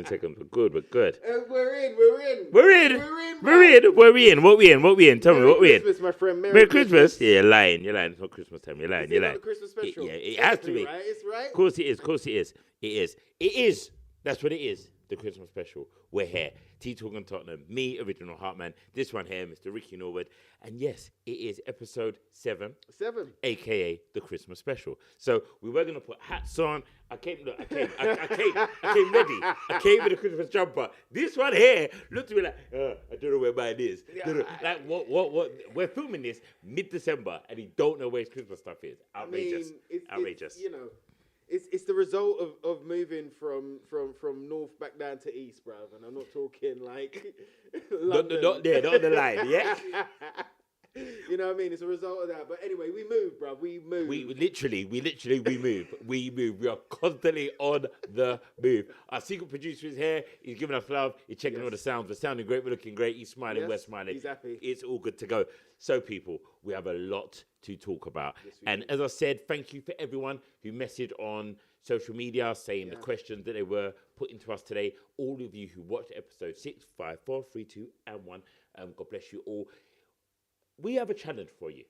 Seconds. We're good. We're in. What we in? Tell me what we in. Christmas, my friend. Merry Christmas. Yeah, you're lying. It's not Christmas time. You're lying. It's not a Christmas special. It has to be. Right? It's right. Of course it is. That's what it is. The Christmas special. We're here. Talk Tottenham. Me, original Heartman. This one here, Mr. Ricky Norwood. And yes, it is episode 7. 7. AKA the Christmas special. So we were gonna put hats on. I came ready. I came with a Christmas jumper. This one here looked at me like, I don't know where mine is. Like what? We're filming this mid-December and he don't know where his Christmas stuff is. Outrageous. Outrageous. It's the result of moving from north back down to east, bruv. And I'm not talking like London. Not on the line, yeah? You know what I mean? It's a result of that. But anyway, we move, bruv. We move. We literally move. We move. We are constantly on the move. Our secret producer is here. He's giving us love. He's checking all the sounds. We're sounding great. We're looking great. He's smiling. Yes, we're smiling. he's happy. It's all good to go. So, people, we have a lot to talk about. Yes, and as I said, thank you for everyone who messaged on social media saying the questions that they were putting to us today. All of you who watched episode 6, 5, 4, 3, 2, and 1. God bless you all. We have a challenge for you.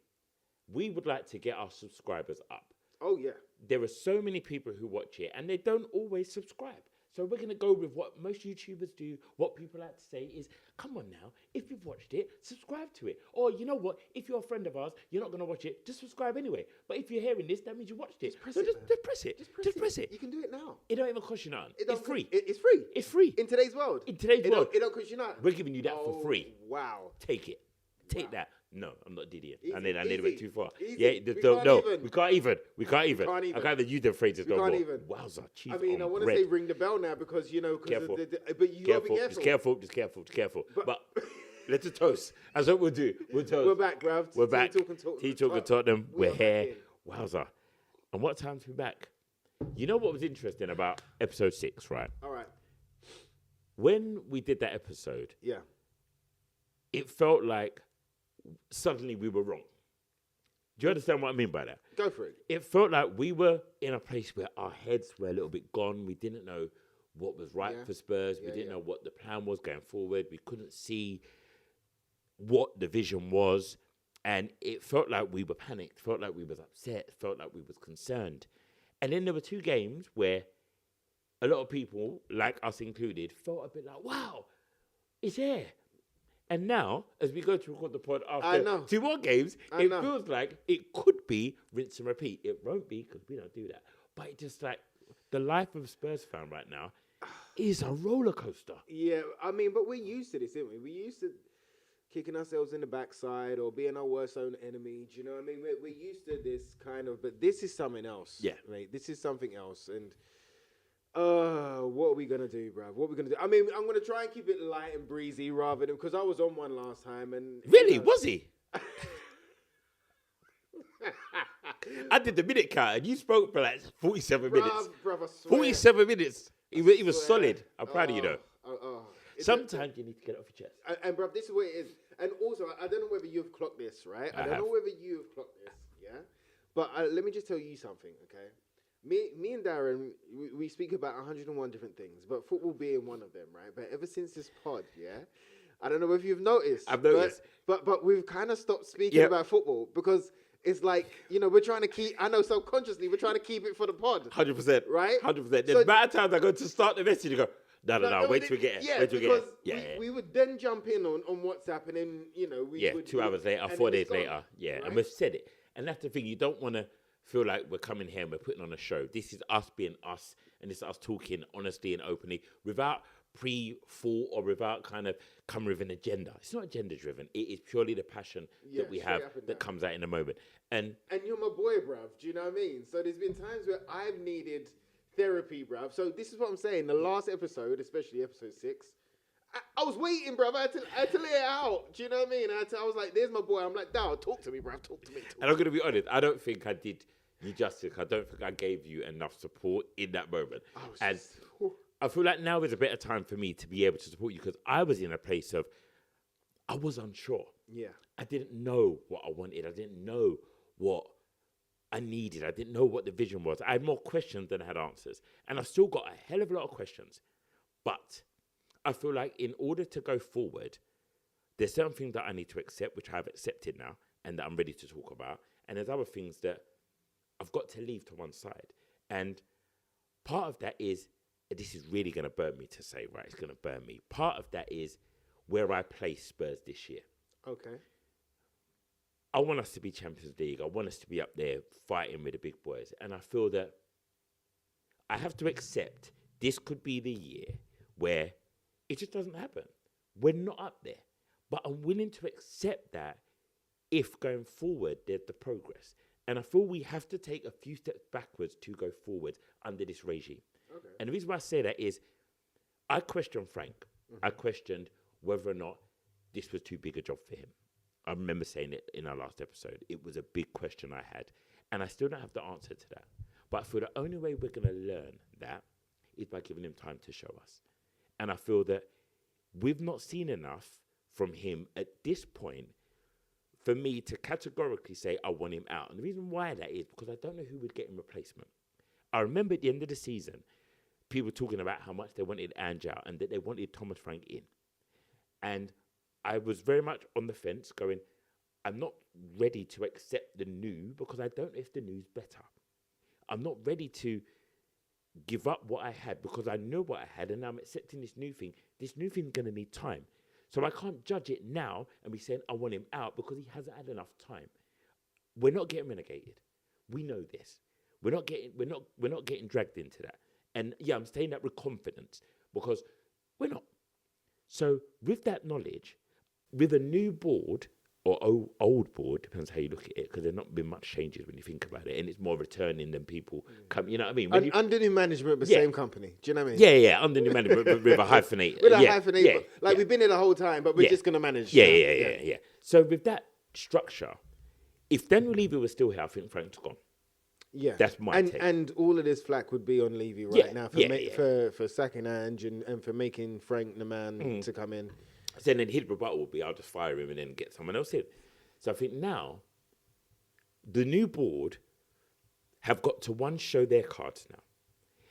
We would like to get our subscribers up. Oh, yeah. There are so many people who watch it and they don't always subscribe. So we're going to go with what most YouTubers do. What people like to say is, come on now, if you've watched it, subscribe to it. Or you know what, if you're a friend of ours, you're not going to watch it, just subscribe anyway. But if you're hearing this, that means you watched it. Just press it. Just press it. You can do it now. It don't even cost you nothing. It's free. It's free. It's free. In today's world. It don't cost you nothing. We're giving you that for free. Wow. Take it. Take that. No, I'm not Didier. Easy, I need a bit too far. Easy. Yeah, we can't even. I can't even use them phrases no more. Even. Wowza, cheese I mean, I want to say ring the bell now because, careful. But you got to be careful. Just careful. But let's toast. That's what we'll do. We'll toast. We're back, bruv. We're back. Talk Tottenham. We're here. Wowza. And what time's we back? You know what was interesting about episode 6, right? All right. When we did that episode, yeah, it felt like suddenly we were wrong. Do you understand what I mean by that? Go for it. It felt like we were in a place where our heads were a little bit gone. We didn't know what was right for Spurs. We didn't know what the plan was going forward. We couldn't see what the vision was. And it felt like we were panicked, felt like we was upset, felt like we was concerned. And then there were 2 games where a lot of people, like us included, felt a bit like, wow, it's here. And now, as we go to record the pod after 2 more games, it feels like it could be rinse and repeat. It won't be because we don't do that. But it's just like the life of a Spurs fan right now is a roller coaster. Yeah, I mean, but we're used to this, aren't we? We're used to kicking ourselves in the backside or being our worst own enemy. Do you know what I mean? We're used to this kind of, but this is something else. Yeah. Mate, this is something else. And what are we going to do, bruv? What are we going to do? I mean, I'm going to try and keep it light and breezy rather than, because I was on one last time and... Really? Was he? I did the minute count and you spoke for like 47 minutes. Bruv, I swear. 47 minutes. He was solid. I'm proud of you though. Sometimes you need to get it off your chest. And bruv, this is what it is. And also, I don't know whether you've clocked this, right? I don't know whether you've clocked this, yeah? But let me just tell you something, okay? Me and Darren, we speak about 101 different things, but football being one of them, right? But ever since this pod, yeah, I don't know if you've noticed. I've noticed. But we've kind of stopped speaking about football because it's like, we're trying to keep, I know subconsciously, we're trying to keep it for the pod. 100%. Right? 100%. There's bad times I go to start the message and go, no, wait till we get it. Yeah, wait till because we get it. we would then jump in on WhatsApp and then, we would... 2 hours later, 4 days later. Yeah, right? and we've said it. And that's the thing, you don't want to feel like we're coming here and we're putting on a show. This is us being us, and this is us talking honestly and openly without pre-thought or without kind of coming with an agenda. It's not agenda-driven. It is purely the passion that we have that comes out in a moment. And you're my boy, bruv. Do you know what I mean? So there's been times where I've needed therapy, bruv. So this is what I'm saying. The last episode, especially episode 6, I was waiting, bruv. I had to lay it out. Do you know what I mean? I was like, there's my boy. I'm like, Dow, talk to me, bruv. Talk to me. And I'm going to be honest. I don't think I did you justice. I don't think I gave you enough support in that moment. I feel like now is a better time for me to be able to support you because I was in a place of, I was unsure. Yeah. I didn't know what I wanted. I didn't know what I needed. I didn't know what the vision was. I had more questions than I had answers. And I've still got a hell of a lot of questions. But I feel like in order to go forward, there's certain things that I need to accept, which I've accepted now, and that I'm ready to talk about. And there's other things that I've got to leave to one side. And part of that is, this is really going to burn me to say, right? It's going to burn me. Part of that is where I place Spurs this year. Okay. I want us to be Champions League. I want us to be up there fighting with the big boys. And I feel that I have to accept this could be the year where it just doesn't happen. We're not up there. But I'm willing to accept that if going forward there's the progress. And I feel we have to take a few steps backwards to go forward under this regime. Okay. And the reason why I say that is I questioned Frank. I questioned whether or not this was too big a job for him. I remember saying it in our last episode. It was a big question I had. And I still don't have the answer to that. But I feel the only way we're going to learn that is by giving him time to show us. And I feel that we've not seen enough from him at this point for me to categorically say I want him out. And the reason why that is because I don't know who would get in replacement. I remember at the end of the season, people talking about how much they wanted Ange out and that they wanted Thomas Frank in. And I was very much on the fence going, I'm not ready to accept the new because I don't know if the new's better. I'm not ready to give up what I had because I know what I had and I'm accepting this new thing. This new thing's going to need time. So I can't judge it now and be saying I want him out because he hasn't had enough time. We're not getting relegated. We know this. We're not getting dragged into that. And yeah, I'm saying that with confidence because we're not. So with that knowledge, with a new board or old board, depends how you look at it, because there's not been much changes when you think about it, and it's more returning than people come. You know what I mean? Under new management, but same company. Do you know what I mean? Yeah. Under new management with a hyphenate. With a hyphenate, we've been here the whole time, but we're just gonna manage. Yeah. So with that structure, if Daniel Levy was still here, I think Frank's gone. Yeah, that's my take. And all of this flack would be on Levy now for sacking Ange and for making Frank the man to come in. So then his rebuttal would be, I'll just fire him and then get someone else in. So I think now, the new board have got to, show their cards now.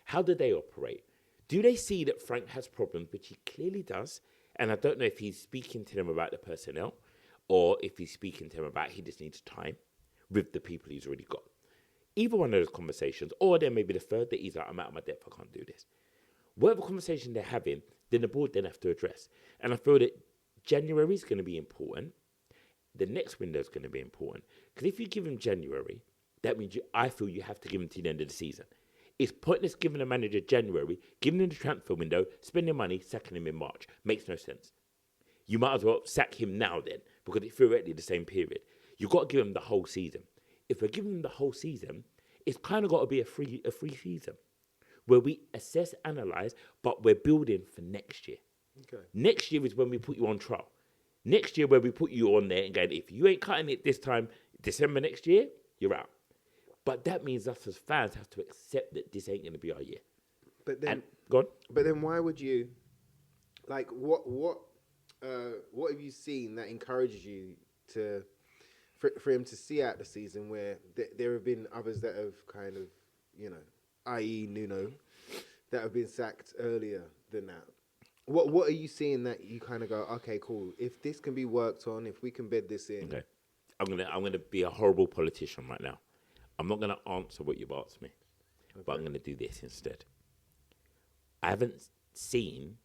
How do they operate? Do they see that Frank has problems, which he clearly does? And I don't know if he's speaking to them about the personnel or if he's speaking to them about he just needs time with the people he's already got. Either one of those conversations, or there may be the third that he's like, I'm out of my depth, I can't do this. Whatever conversation they're having, then the board then have to address. And I feel that January is going to be important. The next window is going to be important. Because if you give him January, that means I feel you have to give him to the end of the season. It's pointless giving a manager January, giving him the transfer window, spending money, sacking him in March. Makes no sense. You might as well sack him now then, because it's theoretically the same period. You've got to give him the whole season. If we're giving him the whole season, it's kind of got to be a free season where we assess, analyse, but we're building for next year. Okay. Next year is when we put you on trial. Next year where we put you on there and going, if you ain't cutting it this time, December next year, you're out. But that means us as fans have to accept that this ain't going to be our year. But then, go on. But then why would you, like, what have you seen that encourages you to... For him to see out the season where there have been others that have kind of, i.e. Nuno, that have been sacked earlier than that. What are you seeing that you kind of go, okay, cool. If this can be worked on, if we can bed this in. Okay, I'm gonna be a horrible politician right now. I'm not gonna answer what you've asked me, but I'm gonna do this instead. I haven't seen.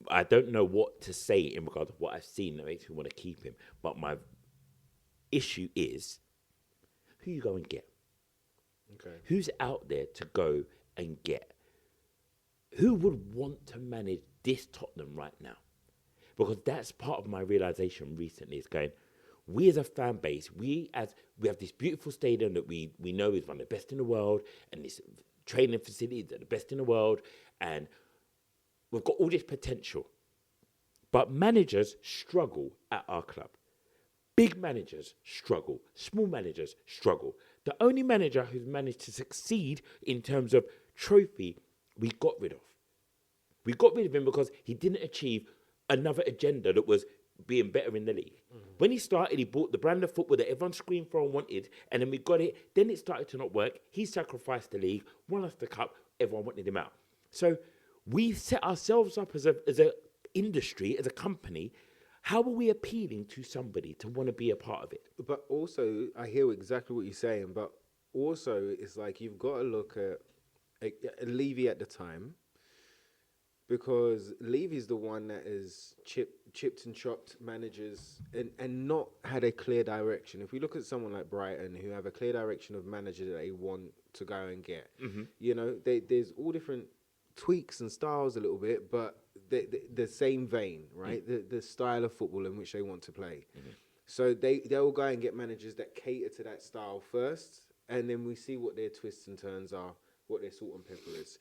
I don't know what to say in regard to what I've seen that makes me want to keep him, but my issue is who you go and get. Okay. Who's out there to go and get? Who would want to manage this Tottenham right now? Because that's part of my realization recently is going, we as a fan base, we have this beautiful stadium that we know is one of the best in the world, and this training facilities are the best in the world, and we've got all this potential. But managers struggle at our club. Big managers struggle. Small managers struggle. The only manager who's managed to succeed in terms of trophy, we got rid of. We got rid of him because he didn't achieve another agenda that was being better in the league. Mm-hmm. When he started, he bought the brand of football that everyone screamed for and wanted, and then we got it. Then it started to not work. He sacrificed the league, won us the cup, everyone wanted him out. So we set ourselves up as a industry, as a company. How are we appealing to somebody to want to be a part of it? But also, I hear exactly what you're saying. But also, it's like you've got to look at Levy at the time, because Levy's the one that has chipped and chopped managers and not had a clear direction. If we look at someone like Brighton, who have a clear direction of manager that they want to go and get, you know, there's all different tweaks and styles a little bit, but the same vein, right? The style of football in which they want to play. So they'll go and get managers that cater to that style first, and then we see what their twists and turns are, what their salt and pepper is.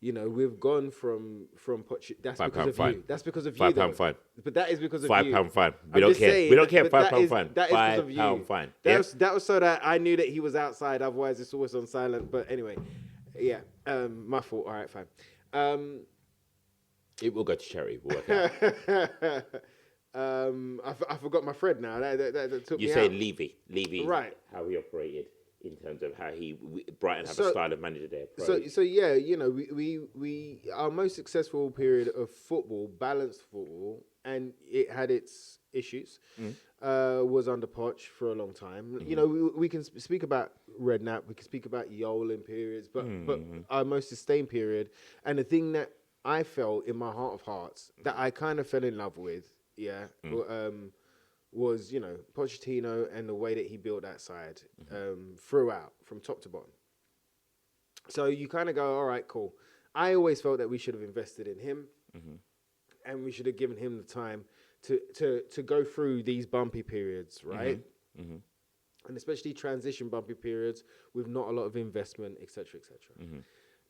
You know, we've gone from Poch. That's because of you. That's because of you. £5 fine. But that is because of you. £5 fine. We don't care. We don't care. £5 fine. That is because of you. £5 fine. That was so that I knew that he was outside. Otherwise, it's always on silent. But anyway, yeah. My fault. All right, fine. It will go to charity. We'll work out. I forgot my thread now. That took me You say out. Levy, right? How he operated in terms of how Brighton have a style of manager there. So yeah, you know, we our most successful period of football, balanced football, and it had its issues. Was under Poch for a long time. You know, we can speak about Redknapp, we can speak about Yolen periods, but our most sustained period, and the thing that I felt in my heart of hearts that I kind of fell in love with, was, you know, Pochettino and the way that he built that side throughout, from top to bottom. So you kind of go, all right, cool. I always felt that we should have invested in him, and we should have given him the time to go through these bumpy periods, right? And especially transition bumpy periods with not a lot of investment, etc., etc.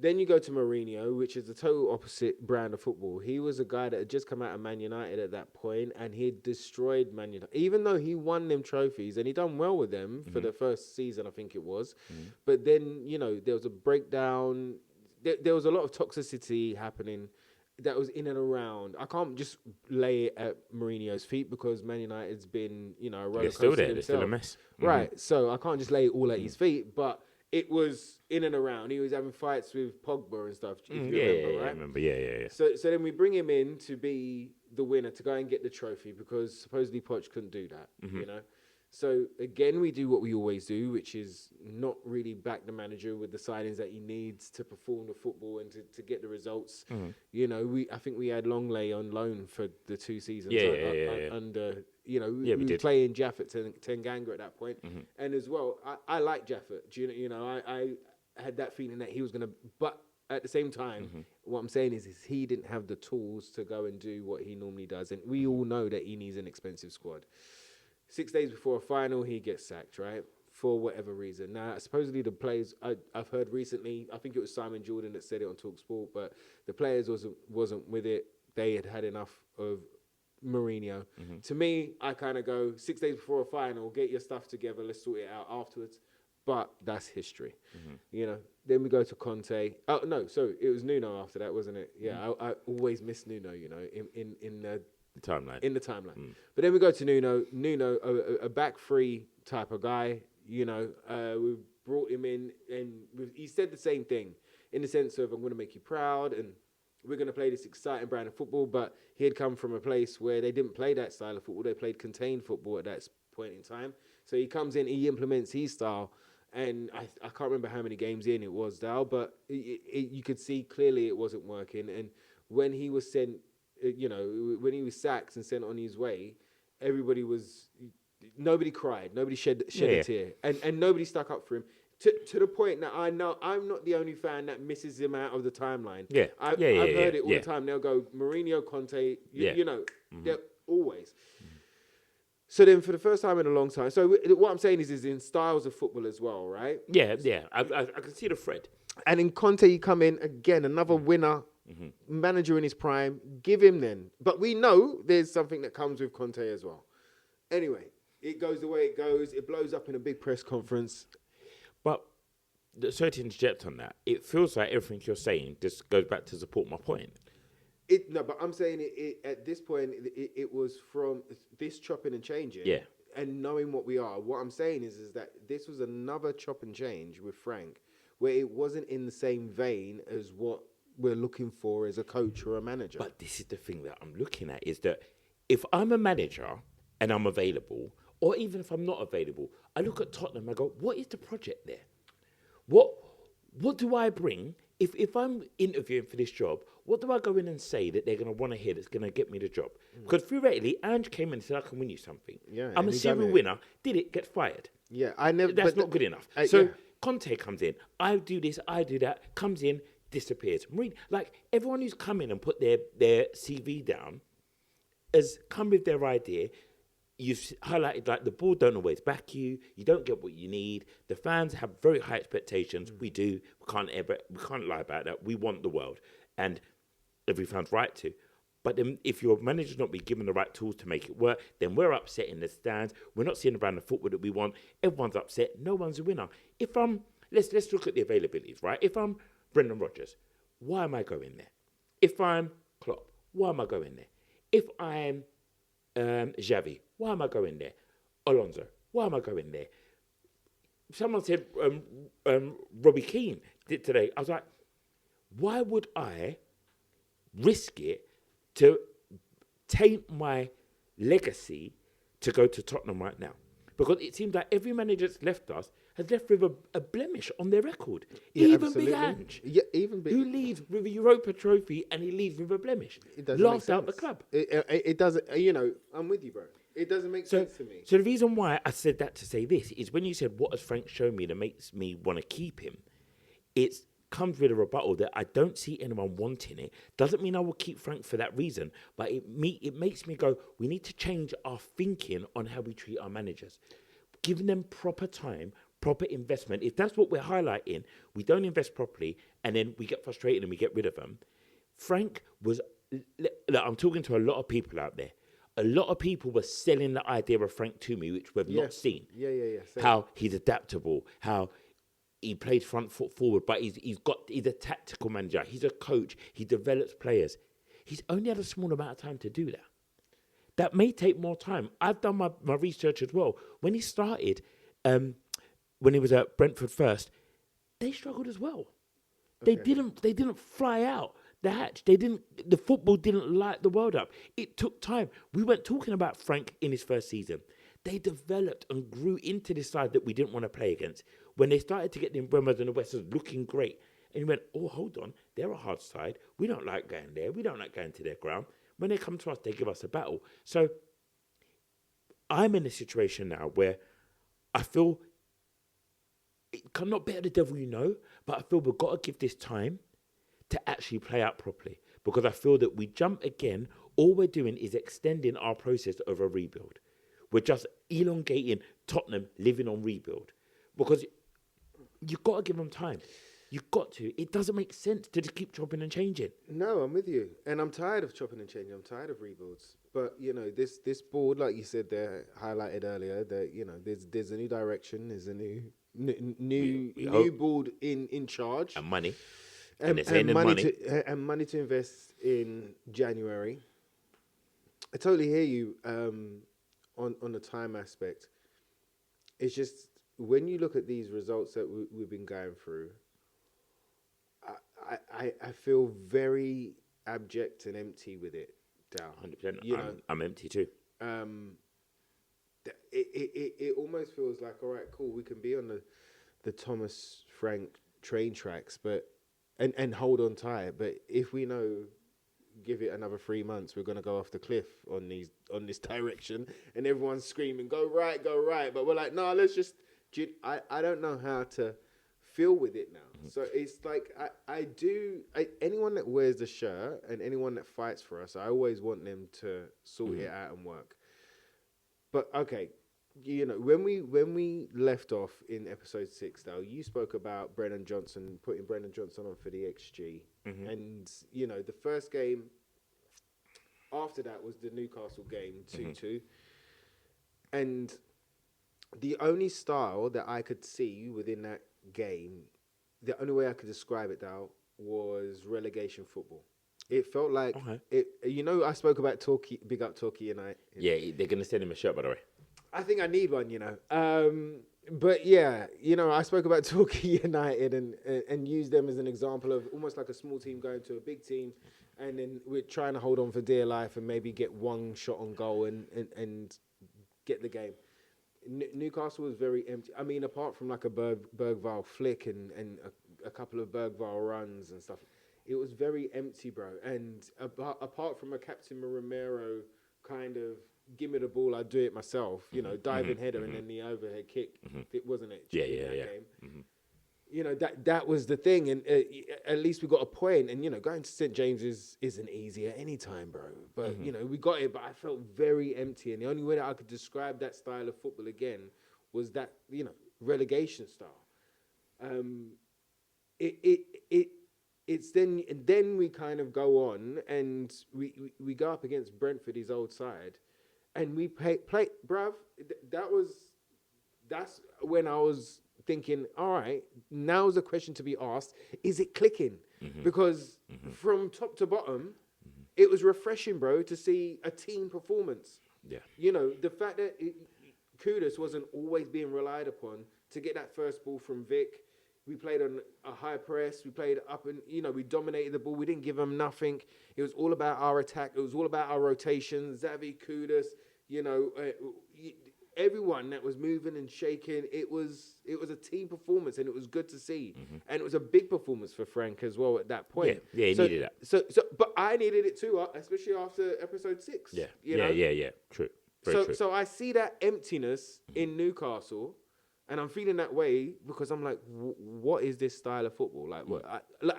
Then you go to Mourinho, which is the total opposite brand of football. He was a guy that had just come out of Man United at that point, and he had destroyed Man United. Even though he won them trophies, and he done well with them for the first season, I think it was. But then, you know, there was a breakdown. There was a lot of toxicity happening that was in and around. I can't just lay it at Mourinho's feet, because Man United's been, you know, a roller coaster. They're still there. They're still a mess. Right. So I can't just lay it all at his feet, but it was in and around. He was having fights with Pogba and stuff. If you remember, right? I remember. Yeah. So then we bring him in to be the winner, to go and get the trophy, because supposedly Poch couldn't do that. You know. So again, we do what we always do, which is not really back the manager with the signings that he needs to perform the football and to get the results. You know, I think we had Longley on loan for the 2 seasons. Under, you know, we were playing Jaffet Tanganga at that point. And as well, I like Jaffet. You know, I had that feeling that he was going to, but at the same time, what I'm saying is he didn't have the tools to go and do what he normally does. And we all know that he needs an expensive squad. 6 days before a final, he gets sacked, right? For whatever reason. Now, supposedly the players, I've heard recently, I think it was Simon Jordan that said it on TalkSport, but the players wasn't with it. They had enough of Mourinho. To me, I kind of go, 6 days before a final, get your stuff together, let's sort it out afterwards. But that's history, you know. Then we go to Conte. Oh, no, so it was Nuno after that, wasn't it? Yeah, I always miss Nuno, you know, in the timeline. In the timeline. But then we go to Nuno, a back three type of guy, you know. We brought him in, and he said the same thing, in the sense of, I'm going to make you proud, and we're going to play this exciting brand of football. But he had come from a place where they didn't play that style of football. They played contained football at that point in time. So he comes in, he implements his style, and I can't remember how many games in it was, Dal, but you could see clearly it wasn't working. And when he was sent, you know, when he was sacked and sent on his way, nobody cried, nobody shed a tear, and nobody stuck up for him. To the point that I know I'm not the only fan that misses him out of the timeline. I've heard it all the time. They'll go Mourinho, Conte, you know, they're always. So then, for the first time in a long time, so what I'm saying is in styles of football as well, right? Yeah. I can see the thread. And in Conte, you come in again, another winner. Manager in his prime, give him then. But we know there's something that comes with Conte as well. Anyway, it goes the way it goes. It blows up in a big press conference. But sorry to interject on that. It feels like everything you're saying just goes back to support my point. No, but I'm saying it at this point, it was from this chopping and changing. Yeah. And knowing what we are. What I'm saying is that this was another chop and change with Frank, where it wasn't in the same vein as what we're looking for as a coach or a manager. But this is the thing that I'm looking at, is that if I'm a manager and I'm available, or even if I'm not available, I look at Tottenham, I go, what is the project there? What do I bring? If I'm interviewing for this job, what do I go in and say that they're going to want to hear that's going to get me the job? Because theoretically, Ange came in and said, I can win you something. Yeah, I'm a serial winner. Did it, get fired. Yeah, I never. That's not good enough. So yeah. Conte comes in. I do this, I do that. Comes in, disappears. Like everyone who's come in and put their CV down has come with their idea. You've highlighted like the board don't always back you. You don't get what you need. The fans have very high expectations. We do. We can't lie about that. We want the world, and every fan's right to. But then if your manager's not being given the right tools to make it work, then we're upset in the stands. We're not seeing around the football that we want. Everyone's upset. No one's a winner. If I'm let's look at the availabilities, right? If I'm Brendan Rodgers, why am I going there? If I'm Klopp, why am I going there? If I'm Xavi, why am I going there? Alonso, why am I going there? Someone said Robbie Keane did today. I was like, why would I risk it to taint my legacy to go to Tottenham right now? Because it seems like every manager that's left us has left with a blemish on their record. Yeah, even absolutely. Big Ange, even Big, who leaves with a Europa trophy and he leaves with a blemish. It doesn't Last make out the sense. club. It doesn't. I'm with you, bro. It doesn't make sense to me. So the reason why I said that to say this is when you said, what has Frank shown me that makes me want to keep him? It comes with a rebuttal that I don't see anyone wanting it. Doesn't mean I will keep Frank for that reason, but it makes me go, we need to change our thinking on how we treat our managers. Giving them proper time, proper investment. If that's what we're highlighting, we don't invest properly and then we get frustrated and we get rid of them. Frank was, look, I'm talking to a lot of people out there. A lot of people were selling the idea of Frank to me, which we've not seen. Yeah. Same. How he's adaptable, how he plays front foot forward, but he's a tactical manager. He's a coach. He develops players. He's only had a small amount of time to do that. That may take more time. I've done my research as well. When he started, when he was at Brentford first, they struggled as well. They didn't fly out the hatch. The football didn't light the world up. It took time. We weren't talking about Frank in his first season. They developed and grew into this side that we didn't want to play against. When they started to get the Bremer's and the Westers looking great, and you went, oh, hold on, they're a hard side. We don't like going there. We don't like going to their ground. When they come to us, they give us a battle. So I'm in a situation now where I feel it cannot bear the devil you know, but I feel we've got to give this time to actually play out properly. Because I feel that we jump again, all we're doing is extending our process of a rebuild. We're just elongating Tottenham living on rebuild. Because you've got to give them time. You've got to. It doesn't make sense to just keep chopping and changing. No, I'm with you. And I'm tired of chopping and changing. I'm tired of rebuilds. But, this board, like you said there, highlighted earlier, that, there's a new direction. There's a new board in charge. And money. And money to invest in January. I totally hear you on the time aspect. It's just, when you look at these results that we've been going through, I feel very abject and empty with it, Dal. 100%. I'm empty too. It almost feels like, all right, cool, we can be on the Thomas Frank train tracks, but and hold on tight. But if we know, give it another 3 months, we're gonna go off the cliff on this direction, and everyone's screaming, go right. But we're like, no, let's just. I don't know how to feel with it now. Mm-hmm. So it's like anyone that wears the shirt and anyone that fights for us, I always want them to sort it out and work. But okay, when we left off in episode 6, though, you spoke about putting Brendan Johnson on for the XG, and the first game after that was the Newcastle game 2-2, and the only style that I could see within that game, the only way I could describe it, though, was relegation football. It felt like I spoke about Torquay, big up Torquay United. Yeah, they're going to send him a shirt, by the way. I think I need one, But yeah, I spoke about Torquay United and used them as an example of almost like a small team going to a big team, and then we're trying to hold on for dear life and maybe get one shot on goal and get the game. Newcastle was very empty. I mean, apart from like a Bergvall flick and a couple of Bergvall runs and stuff, it was very empty, bro. And apart from a Captain Romero kind of give me the ball, I do it myself, diving header and then the overhead kick, it wasn't it? Yeah. Game. That was the thing, and at least we got a point. And going to St James's isn't easy at any time, bro. But we got it. But I felt very empty, and the only way that I could describe that style of football again was that relegation style. It's then we kind of go on and we go up against Brentford, his old side, and we play, bruv. That's when I was thinking, all right, now's the question to be asked: is it clicking? Because from top to bottom, it was refreshing, bro, to see a team performance. Yeah, the fact that Kudus wasn't always being relied upon to get that first ball from Vic. We played on a high press. We played up and, we dominated the ball. We didn't give them nothing. It was all about our attack. It was all about our rotations. Xavi, Kudus, everyone that was moving and shaking. It was a team performance, and it was good to see. And it was a big performance for Frank as well at that point. Yeah, he needed that. But I needed it too, especially after episode 6. Yeah, true. Very true. So I see that emptiness in Newcastle. And I'm feeling that way because I'm like, what is this style of football? Like,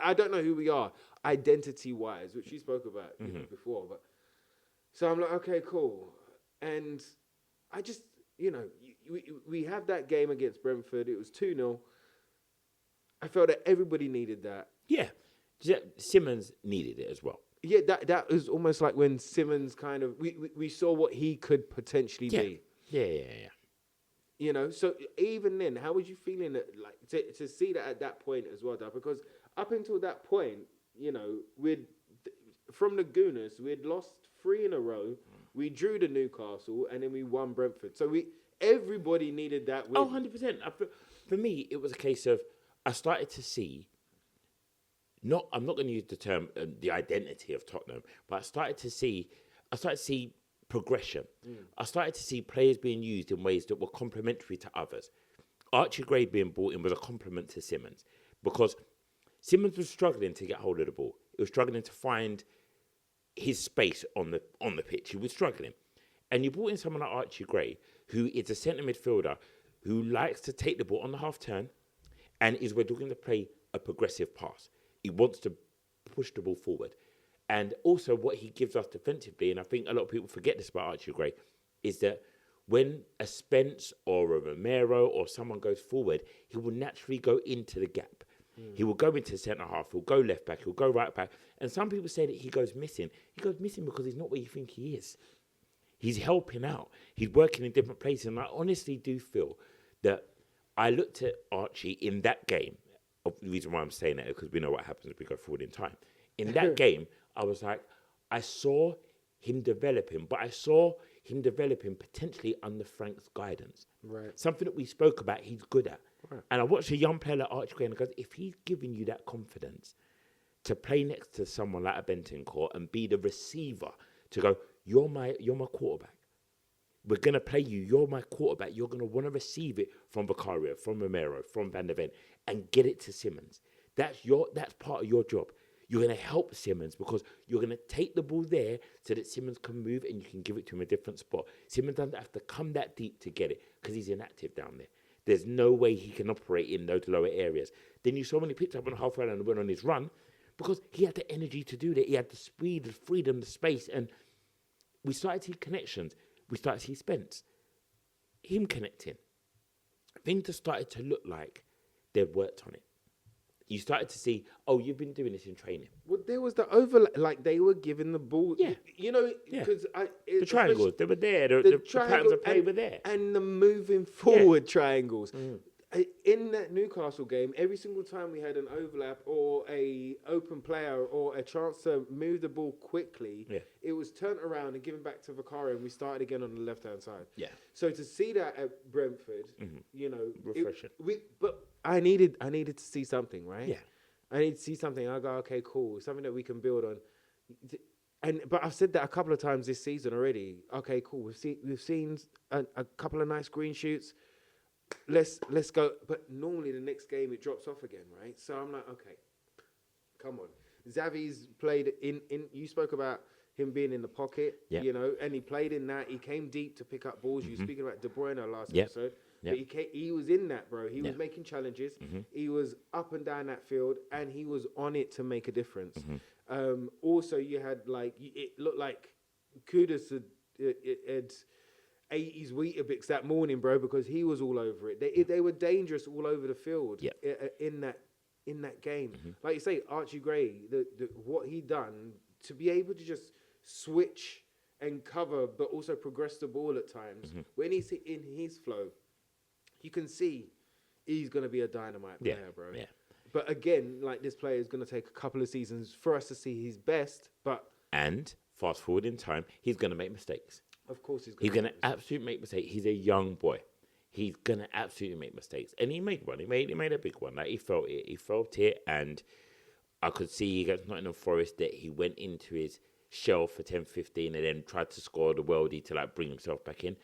I don't know who we are identity-wise, which you spoke about before. But so I'm like, okay, cool. And I just, we have that game against Brentford. It was 2-0. I felt that everybody needed that. Yeah. Simmons needed it as well. Yeah, that was almost like when Simmons kind of, we saw what he could potentially be. Yeah. So even then, how was you feeling to see that at that point as well, Dad? Because up until that point, from the Gooners, we'd lost 3 in a row. We drew to Newcastle, and then we won Brentford. So everybody needed that win. Oh, 100%. For me, it was a case of I started to see. I'm not going to use the term the identity of Tottenham, but I started to see progression. I started to see players being used in ways that were complementary to others. Archie Gray being brought in was a compliment to Simmons because Simmons was struggling to get hold of the ball. He was struggling to find his space on the pitch. He was struggling. And you brought in someone like Archie Gray, who is a centre midfielder who likes to take the ball on the half turn and is looking to play a progressive pass. He wants to push the ball forward. And also what he gives us defensively, and I think a lot of people forget this about Archie Gray, is that when a Spence or a Romero or someone goes forward, he will naturally go into the gap. He will go into centre half, he'll go left back, he'll go right back. And some people say that he goes missing. He goes missing because he's not where you think he is. He's helping out. He's working in different places. And I honestly do feel that I looked at Archie in that game. The reason why I'm saying that is because we know what happens if we go forward in time. In that game, I was like, I saw him developing, but I saw him developing potentially under Frank's guidance. Right. Something that we spoke about, he's good at. Right. And I watched a young player like Archie Gray and I goes, if he's giving you that confidence to play next to someone like a Bentancur and be the receiver to go, you're my quarterback. We're going to play you. You're my quarterback. You're going to want to receive it from Vicario, from Romero, from Van der Ven, and get it to Simmons. That's part of your job. You're going to help Simmons because you're going to take the ball there so that Simmons can move and you can give it to him a different spot. Simmons doesn't have to come that deep to get it because he's inactive down there. There's no way he can operate in those lower areas. Then you saw when he picked up on the halfway line and went on his run because he had the energy to do that. He had the speed, the freedom, the space. And we started to see connections. We started to see Spence. Him connecting. Things just started to look like they'd worked on it. You started to see, you've been doing this in training. Well, there was the overlap, like they were giving the ball. Yeah. Because the triangles, they were there. The patterns of play were there. And the moving forward triangles. In that Newcastle game, every single time we had an overlap or a open player or a chance to move the ball quickly, it was turned around and given back to Vicario, and we started again on the left-hand side. Yeah. So to see that at Brentford, refreshing. But I needed to see something, right? Yeah. I need to see something. I go, okay, cool, something that we can build on. But I've said that a couple of times this season already. Okay, cool. We've seen a couple of nice green shoots. Let's go. But normally the next game it drops off again, right? So I'm like, okay, come on. Xavi's played in. You spoke about him being in the pocket, and he played in that. He came deep to pick up balls. You were speaking about De Bruyne last episode. But he was in that, bro. He was making challenges. He was up and down that field, and he was on it to make a difference. Also, you had it looked like Kudus had 80s Weetabix that morning, bro, because he was all over it. They were dangerous all over the field in that game. Like you say, Archie Gray, what he done to be able to just switch and cover, but also progress the ball at times. When he's in his flow, you can see he's going to be a dynamite player, bro. Yeah. But again, this player is going to take a couple of seasons for us to see his best. And fast forward in time, he's going to make mistakes. Of course he's going to absolutely make mistakes. He's a young boy. He's going to absolutely make mistakes. And he made one. He made a big one. He felt it. He felt it. And I could see against Nottingham Forest that he went into his shell for 10, 15 and then tried to score the worldie to bring himself back in.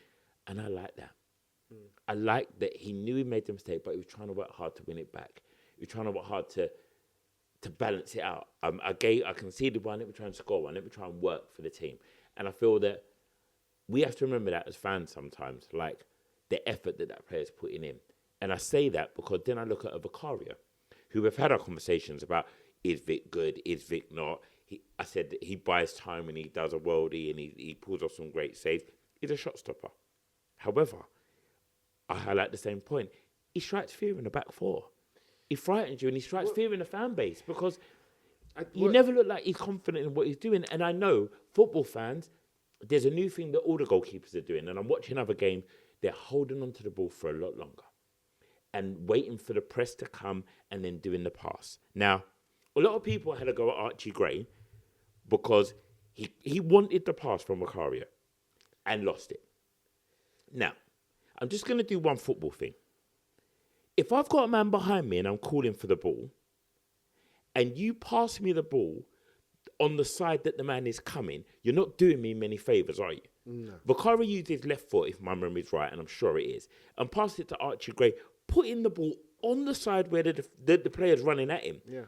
And I like that. I like that he knew he made the mistake, but he was trying to work hard to win it back. He was trying to work hard to balance it out. I conceded one, let me try and score one, let me try and work for the team. And I feel that we have to remember that as fans sometimes, the effort that player's putting in. And I say that because then I look at a Vicario, who we've had our conversations about, is Vic good, is Vic not? I said that he buys time and he does a worldie and he pulls off some great saves. He's a shot stopper. However, I highlight the same point. He strikes fear in the back four. He frightens you and he strikes fear in the fan base because you never look like he's confident in what he's doing. And I know football fans, there's a new thing that all the goalkeepers are doing. And I'm watching another game, they're holding onto the ball for a lot longer and waiting for the press to come and then doing the pass. Now, a lot of people had a go at Archie Gray because he wanted the pass from Vicario and lost it. Now, I'm just going to do one football thing. If I've got a man behind me and I'm calling for the ball, and you pass me the ball on the side that the man is coming, you're not doing me many favours, are you? No. Vicario used his left foot, if my memory is right, and I'm sure it is, and passed it to Archie Gray, putting the ball on the side where the player's running at him. Yeah.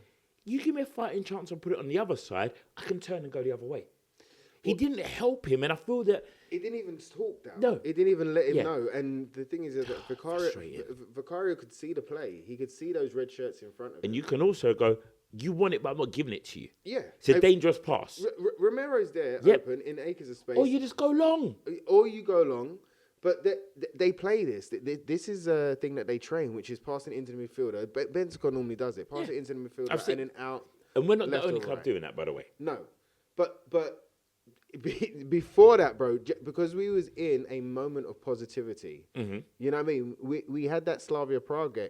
You give me a fighting chance and put it on the other side, I can turn and go the other way. He didn't help him, and I feel that... It didn't even talk down. No. It didn't even let him know. And the thing is that Vicario could see the play. He could see those red shirts in front of him. And you can also go, you want it, but I'm not giving it to you. Yeah. It's a dangerous pass. Romero's there, open, in acres of space. Or you just go long. But they play this. This is a thing that they train, which is passing into the midfielder. Benzema normally does it. Pass it into the midfielder and then out. And we're not the only club doing that, by the way. No. But before that, bro, because we was in a moment of positivity, you know what I mean? We had that Slavia Prague game.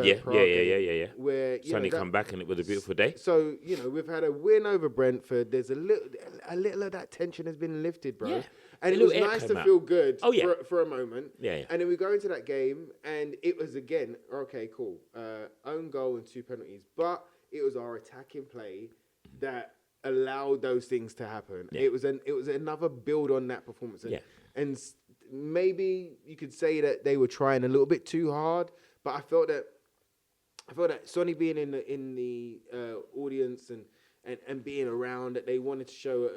Yeah. Where Sunny come back and it was a beautiful day. So, we've had a win over Brentford. There's a little of that tension has been lifted, bro. Yeah. And it was nice to feel good for a moment. Yeah. And then we go into that game and it was again, okay, cool. Own goal and 2 penalties. But it was our attacking play that allowed those things to happen. Yeah. It was another build on that performance. And maybe you could say that they were trying a little bit too hard, but I felt that Sonny being in the audience and being around, that they wanted to show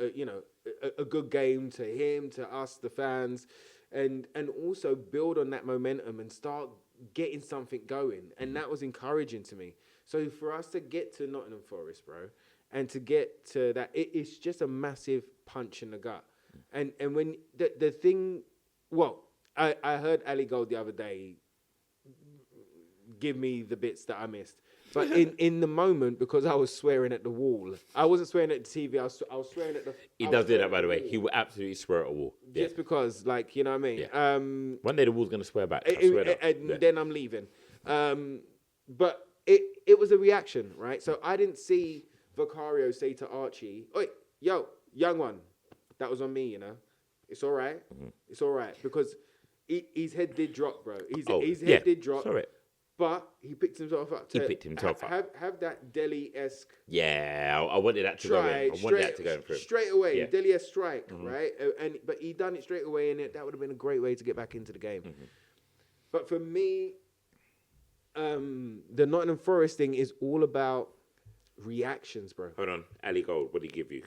a good game to him, to us, the fans, and also build on that momentum and start getting something going. And that was encouraging to me. So for us to get to Nottingham Forest, bro, and to get to that, it's just a massive punch in the gut. And when the thing, I heard Ali Gold the other day give me the bits that I missed. But in the moment, because I was swearing at the wall, I wasn't swearing at the TV. I was swearing at the. He does do that, by the way. He will absolutely swear at a wall. Just because, you know what I mean. Yeah. One day the wall's gonna swear back. And then I'm leaving. But it was a reaction, right? So I didn't see Vicario say to Archie, "Oi, yo, young one, that was on me, you know. It's all right. It's all right." Because his head did drop, bro. His head did drop. Sorry. But he picked himself up. He picked himself up. Have that Dele-esque. Yeah, I wanted that to go in. I wanted that to go in for him. Straight away, Yeah. Dele-esque strike, right? But he done it straight away, and that would have been a great way to get back into the game. But for me, the Nottingham Forest thing is all about reactions, bro. Hold on, Ali Gold, what did he give you?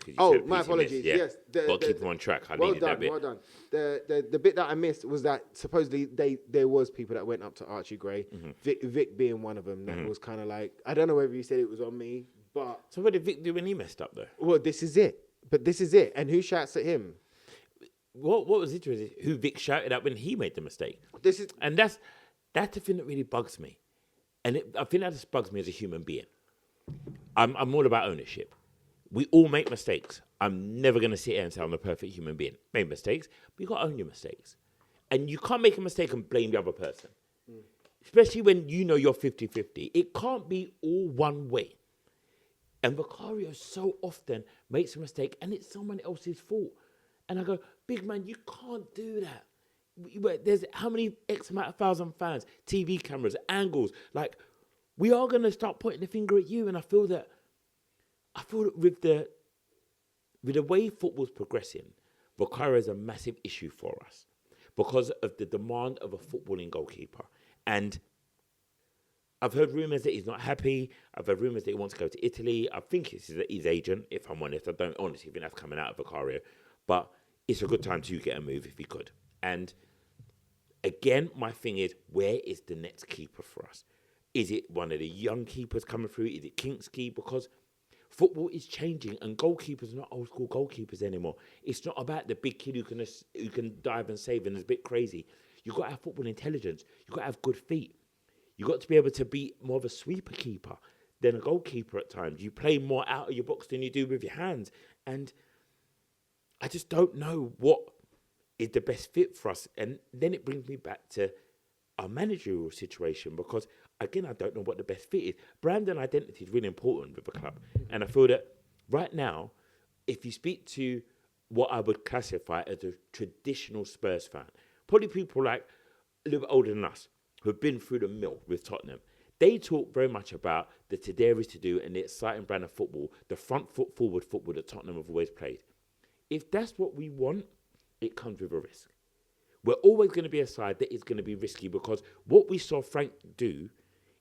My apologies. Yes, got to keep him on track. I well needed done, that bit. well done. The bit that I missed was that supposedly there was people that went up to Archie Gray, Vic being one of them. That was kind of like, I don't know whether you said it was on me, but so what did Vic do when he messed up though? Well, this is it. But this is it, and who shouts at him? What was interesting? Who Vic shouted at when he made the mistake? And that's the thing that really bugs me, and I think that just bugs me as a human being. I'm all about ownership. We all make mistakes. I'm never going to sit here and say I'm a perfect human being. Made mistakes, but you got to own your mistakes. And you can't make a mistake and blame the other person. Especially when you know you're 50-50. It can't be all one way. And Vicario so often makes a mistake and it's someone else's fault. And I go, big man, you can't do that. There's how many X amount of thousand fans, TV cameras, angles, like, we are going to start pointing the finger at you, and I feel that with the way football's progressing, Vicario is a massive issue for us because of the demand of a footballing goalkeeper. And I've heard rumours that he's not happy. I've heard rumours that he wants to go to Italy. I think it's his agent, if I'm honest. I don't honestly think that's coming out of Vicario. But it's a good time to get a move if he could. And again, my thing is, where is the next keeper for us? Is it one of the young keepers coming through? Is it Kingsky? Because football is changing and goalkeepers are not old school goalkeepers anymore. It's not about the big kid who can dive and save and is a bit crazy. You've got to have football intelligence. You've got to have good feet. You've got to be able to be more of a sweeper keeper than a goalkeeper at times. You play more out of your box than you do with your hands. And I just don't know what is the best fit for us. And then it brings me back to our managerial situation because, again, I don't know what the best fit is. Brand and identity is really important with the club. And I feel that right now, if you speak to what I would classify as a traditional Spurs fan, probably people like a little bit older than us who have been through the mill with Tottenham, they talk very much about the today is to do and the exciting brand of football, the front foot forward football that Tottenham have always played. If that's what we want, it comes with a risk. We're always going to be a side that is going to be risky because what we saw Frank do,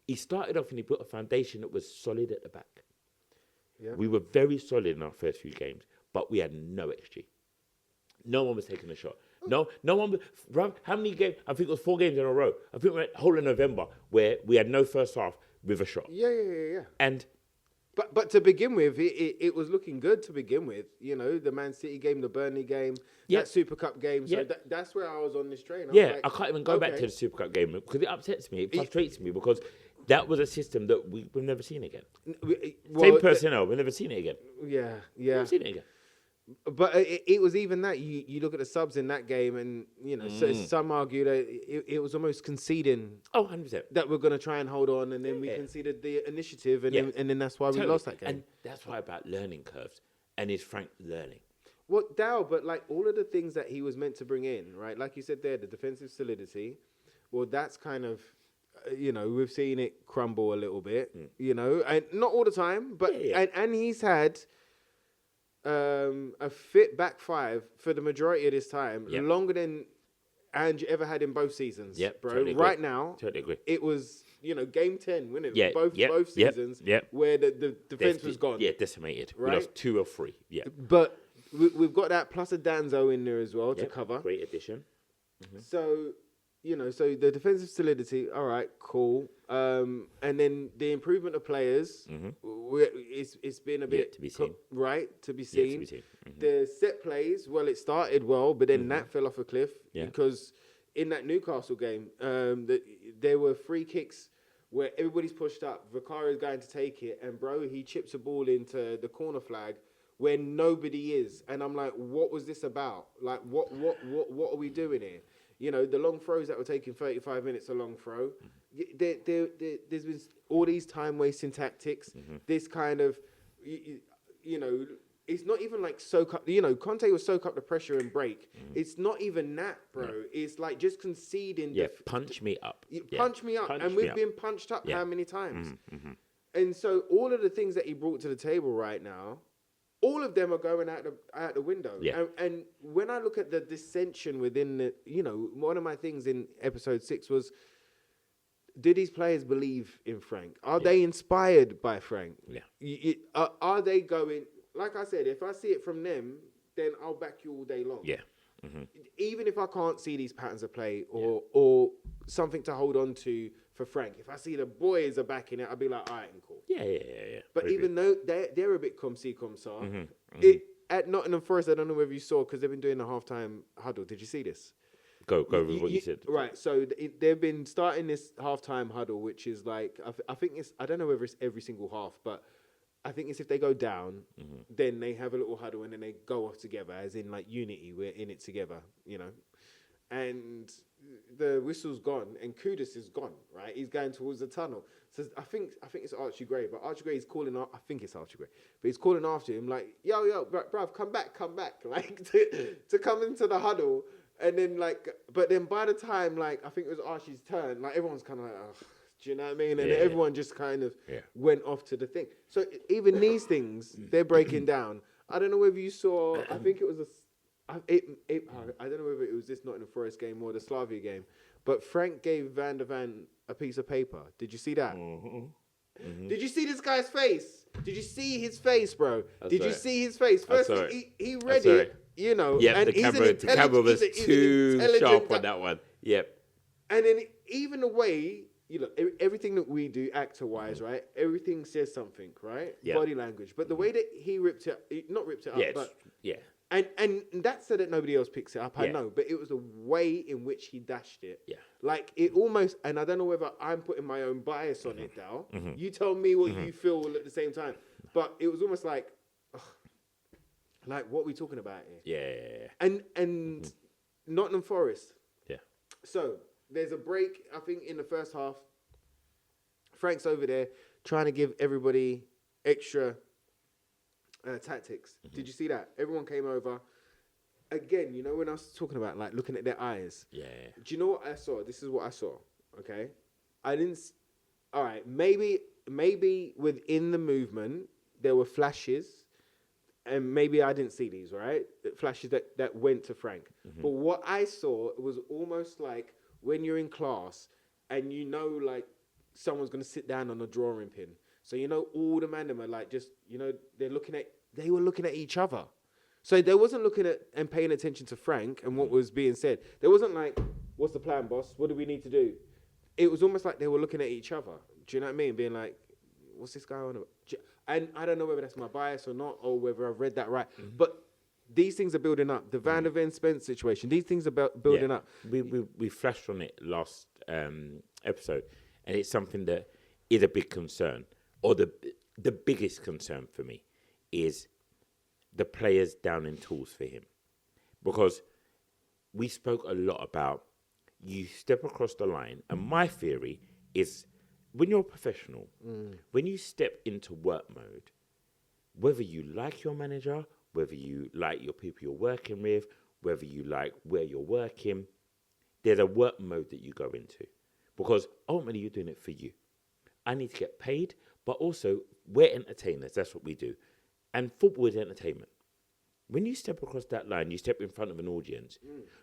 he started off and he built a foundation that was solid at the back. Yeah. We were very solid in our first few games, but we had no XG. No one was taking a shot. No one. How many games? I think it was 4 games in a row. I think we went whole of November where we had no first half with a shot. Yeah. And But to begin with, it was looking good to begin with. You know, the Man City game, the Burnley game, that Super Cup game. So that's where I was on this train. I can't even go back to the Super Cup game because it upsets me. It frustrates me because that was a system that we've never seen again. Same personnel, we've never seen it again. Yeah. Never seen it again. But it was even that. You look at the subs in that game and, you know, so some argue that it was almost conceding 100%. that we're going to try and hold on, and then we conceded the initiative, and then that's why we lost that game. And that's why about learning curves. And is Frank learning? Well, Dow, but like all of the things that he was meant to bring in, right? Like you said there, the defensive solidity, well, that's kind of, you know, we've seen it crumble a little bit, you know, and not all the time, but, and he's had a fit back five for the majority of this time, longer than Ange ever had in both seasons, bro. Totally right now, totally agree. It was, you know, game 10, wasn't it? Both seasons, where the defense was gone. Yeah, decimated. Right? We lost 2 or 3, But we've got that plus a Danzo in there as well to cover. Great addition. Mm-hmm. So, you know, so the defensive solidity, all right, cool. And then the improvement of players, it's been a bit to be seen. To be seen. To be seen. Mm-hmm. The set plays, well, it started well, but then that fell off a cliff because in that Newcastle game, there were free kicks where everybody's pushed up. Vicario's going to take it, and bro, he chips a ball into the corner flag where nobody is, and I'm like, what was this about? Like, what are we doing here? You know, the long throws that were taking 35 minutes a long throw. There's been all these time wasting tactics. This kind of, you know, it's not even like soak up. You know, Conte will soak up the pressure and break. It's not even that, bro. No. It's like just conceding. Yeah, punch me up. Punch me up, and we've been punched up how many times? And so all of the things that he brought to the table right now, all of them are going out the window. Yeah. And when I look at the dissension within the, you know, one of my things in episode 6 was, do these players believe in Frank? Are they inspired by Frank? Yeah. Are they going, like I said, if I see it from them, then I'll back you all day long. Yeah. Even if I can't see these patterns of play or something to hold on to for Frank, if I see the boys are backing it, I'll be like, all right, cool. Yeah. But Very even though they're a bit comme-ci, comme-ça, at Nottingham Forest, I don't know whether you saw, because they've been doing the halftime huddle. Did you see this? Go with what you said. Right, so they've been starting this halftime huddle, which is like, I think it's, I don't know whether it's every single half, but I think it's if they go down, then they have a little huddle and then they go off together, as in like unity, we're in it together, you know. And the whistle's gone and Kudus is gone, right? He's going towards the tunnel. So I think it's Archie Gray, but Archie Gray is calling, I think it's Archie Gray, but he's calling after him like, yo, bruv, come back, like to come into the huddle. And then like, but then by the time like, I think it was Archie's turn, like everyone's kind of like, oh, do you know what I mean? And everyone just kind of went off to the thing. So even these things, they're breaking down. I don't know whether you saw, I think it was I don't know whether it was this Nottingham Forest game or the Slavia game, but Frank gave Van der Van a piece of paper. Did you see that? Did you see this guy's face? Did you see his face, bro? Did you see his face? Firstly, he read it, you know. Yeah, the camera was too sharp on that one. Yep. And then even the way, you know, everything that we do actor-wise, right? Everything says something, right? Yeah. Body language. But the way that he ripped it up, but... Yeah. And that's so that nobody else picks it up, I know. But it was the way in which he dashed it. Yeah. Like, it almost... And I don't know whether I'm putting my own bias on it, Dal. You tell me what you feel at the same time. But it was almost like... like, what are we talking about here? Yeah. And Nottingham Forest. Yeah. So, there's a break, I think, in the first half. Frank's over there trying to give everybody extra tactics. Did you see that? Everyone came over. Again, you know when I was talking about, like, looking at their eyes? Yeah. Do you know what I saw? This is what I saw, okay? I didn't... All right, maybe within the movement, there were flashes, and maybe I didn't see these, right? Flashes that went to Frank. But what I saw was almost like when you're in class and you know, like, someone's going to sit down on a drawing pin. So, you know, all the men are like just, you know, they were looking at each other. So they wasn't looking at and paying attention to Frank and what was being said. There wasn't like, what's the plan, boss? What do we need to do? It was almost like they were looking at each other. Do you know what I mean? Being like, what's this guy on about? And I don't know whether that's my bias or not, or whether I've read that right. But these things are building up. The Van der Ven Spence situation, these things are building up. We flashed on it last episode, and it's something that is a big concern, or the biggest concern for me is the players down in tools for him. Because we spoke a lot about you step across the line, and my theory is when you're a professional, when you step into work mode, whether you like your manager, whether you like your people you're working with, whether you like where you're working, there's a work mode that you go into. Because ultimately you're doing it for you. I need to get paid, but also we're entertainers. That's what we do. And football is entertainment. When you step across that line, you step in front of an audience,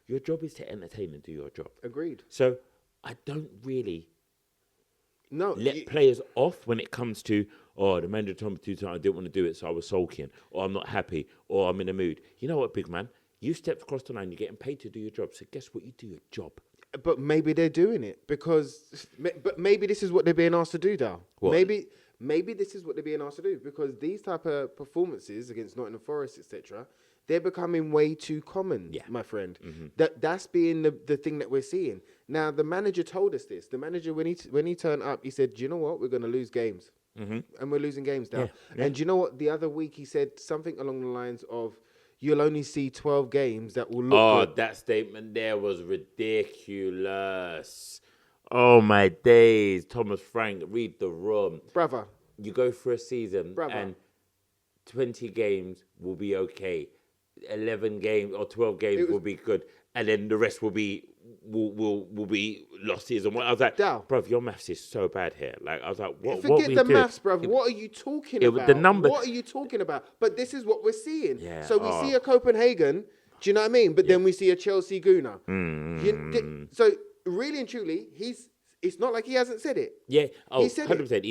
your job is to entertain and do your job. Agreed. So I don't really let players off when it comes to, the manager told me to do something, I didn't want to do it, so I was sulking, or I'm not happy, or I'm in a mood. You know what, big man? You stepped across the line, you're getting paid to do your job. So guess what? You do your job. But maybe they're doing it because... But maybe this is what they're being asked to do, Dal. Maybe this is what they're being asked to do, because these type of performances against Nottingham Forest, etc., they're becoming way too common, my friend. That's being the thing that we're seeing. Now, the manager told us this. The manager, when he turned up, he said, do you know what? We're going to lose games. And we're losing games now. And do you know what? The other week, he said something along the lines of, you'll only see 12 games that will look good. Oh, that statement there was ridiculous. Oh, my days. Thomas Frank, read the room. Brother. You go for a season and 20 games will be okay. 11 games or 12 games will be good. And then the rest will be losses. And what I was like, bruv, your maths is so bad here. Like, I was like, what? Forget the maths, bruv. What are you talking about? The number. What are you talking about? But this is what we're seeing. Yeah, so we see a Copenhagen. Do you know what I mean? But then we see a Chelsea Gooner. So really and truly, it's not like he hasn't said it. Yeah. Oh, he said 100%.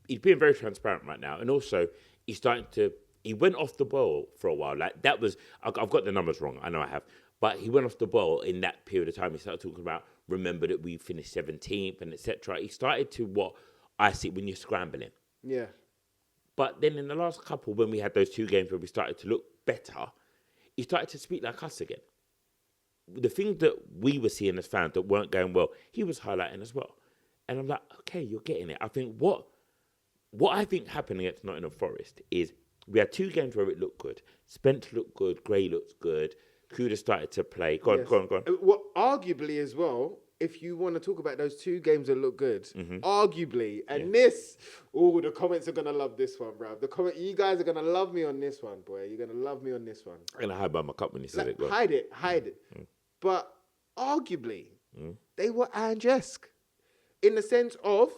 He's being very transparent right now. And also, he's starting to. He went off the ball for a while. Like, that was. I've got the numbers wrong. I know I have. But he went off the ball in that period of time. He started talking about, remember that we finished 17th and etc. He started to what I see when you're scrambling. Yeah. But then in the last couple, when we had those 2 games where we started to look better, he started to speak like us again. The things that we were seeing as fans that weren't going well, he was highlighting as well. And I'm like, okay, you're getting it. I think what I think happened against Nottingham Forest is we had 2 games where it looked good. Spence looked good. Gray looked good. Kuda started to play. Go on. Well, arguably as well, if you want to talk about those 2 games that look good, arguably, and the comments are going to love this one, bro. You guys are going to love me on this one, boy. You're going to love me on this one. I'm going to hide by my cup when you said it. Hide it. But arguably, they were Ange-esque. In the sense of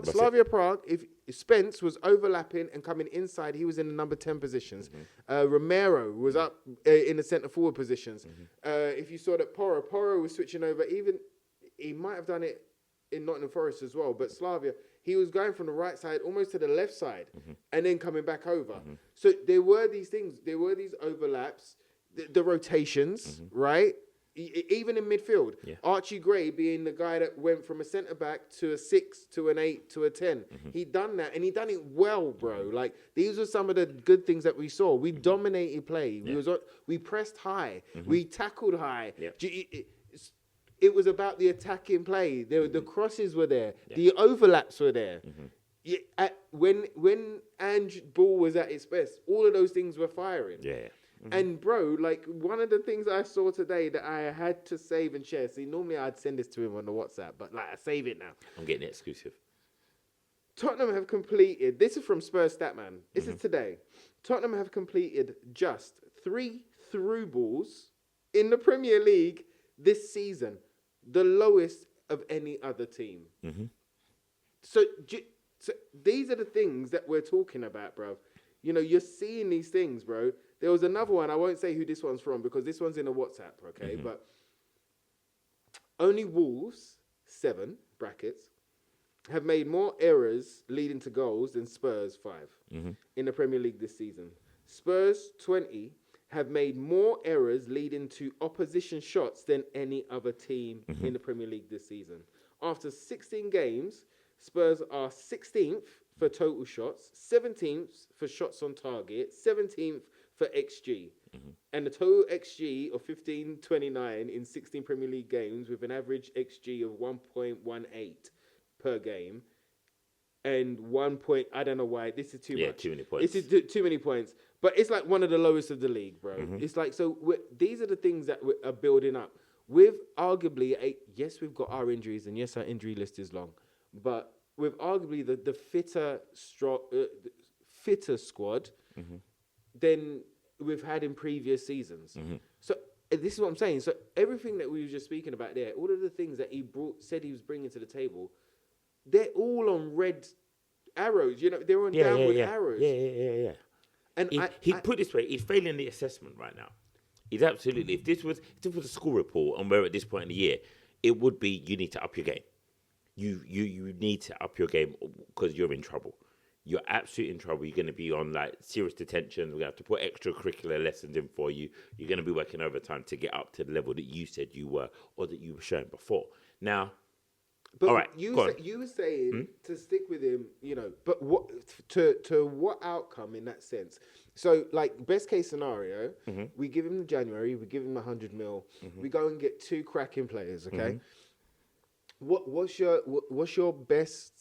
Slavia Prague, if Spence was overlapping and coming inside, he was in the number 10 positions. Romero was up in the centre forward positions. If you saw that Porro was switching over, even he might have done it in Nottingham Forest as well, but Slavia, he was going from the right side almost to the left side and then coming back over. So there were these things, there were these overlaps, the rotations, right? Even in midfield, Archie Gray being the guy that went from a centre-back to a 6, to an 8, to a 10. He'd done that, and he'd done it well, bro. Like, these were some of the good things that we saw. We dominated play. We pressed high. We tackled high. It was about the attacking play. The crosses were there. The overlaps were there. When Ange ball was at its best, all of those things were firing. And bro, like, one of the things I saw today that I had to save and share. See, normally I'd send this to him on the WhatsApp, but like, I save it now. I'm getting it exclusive. Tottenham have completed, this is from Spurs Statman. This is today. Tottenham have completed just 3 through balls in the Premier League this season, the lowest of any other team. So these are the things that we're talking about, bro. You know, you're seeing these things, bro. There was another one. I won't say who this one's from because this one's in a WhatsApp, okay? But only Wolves, 7 brackets, have made more errors leading to goals than Spurs, 5 in the Premier League this season. Spurs, 20, have made more errors leading to opposition shots than any other team in the Premier League this season. After 16 games, Spurs are 16th for total shots, 17th for shots on target, 17th for XG. And the total XG of 15.29 in 16 Premier League games with an average XG of 1.18 per game. And I don't know why, this is too much. Too many points. This is too many points. But it's like one of the lowest of the league, bro. It's like, so these are the things that are building up. With arguably, yes, we've got our injuries, and yes, our injury list is long. But with arguably the fitter squad than we've had in previous seasons. So this is what I'm saying. So everything that we were just speaking about there, all of the things that he said he was bringing to the table, they're all on red arrows. You know, they're on downward arrows. Yeah. And he put it this way, he's failing the assessment right now. He's absolutely. If this was a school report and we're at this point in the year, it would be you need to up your game. You need to up your game because you're in trouble. You're absolutely in trouble. You're going to be on like serious detention. We're going to have to put extracurricular lessons in for you. You're going to be working overtime to get up to the level that you said you were or that you were showing before. Now, but all right, you were saying to stick with him, you know, but what to what outcome in that sense? So, like, best case scenario, we give him the January, we give him 100 mil, we go and get 2 cracking players, okay? What's your best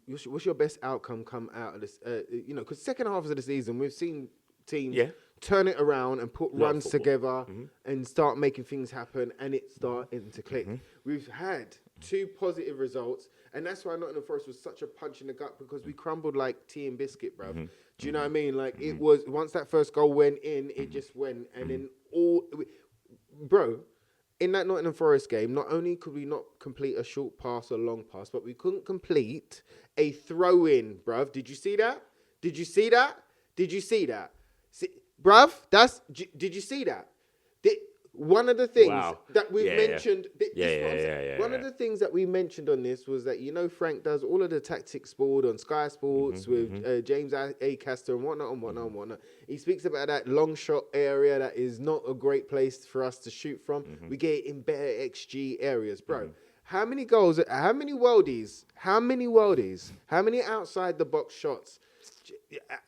what's your best outcome come out of this? Because second half of the season, we've seen teams turn it around and put runs together and start making things happen, and it's starting to click. We've had 2 positive results, and that's why Nottingham Forest was such a punch in the gut, because we crumbled like tea and biscuit, bruv. Do you know what I mean? Like, it was, once that first goal went in, it just went, and then bro, in that Nottingham Forest game, not only could we not complete a short pass or long pass, but we couldn't complete a throw-in, bruv. Did you see that? Did you see that? Did you see that? Bruv, did you see that? One of the things that we mentioned... One of the things that we mentioned on this was that, Frank does all of the tactics board on Sky Sports with James Acaster and whatnot. He speaks about that long shot area that is not a great place for us to shoot from. We get it in better XG areas. Bro, how many goals, how many worldies, how many outside the box shots?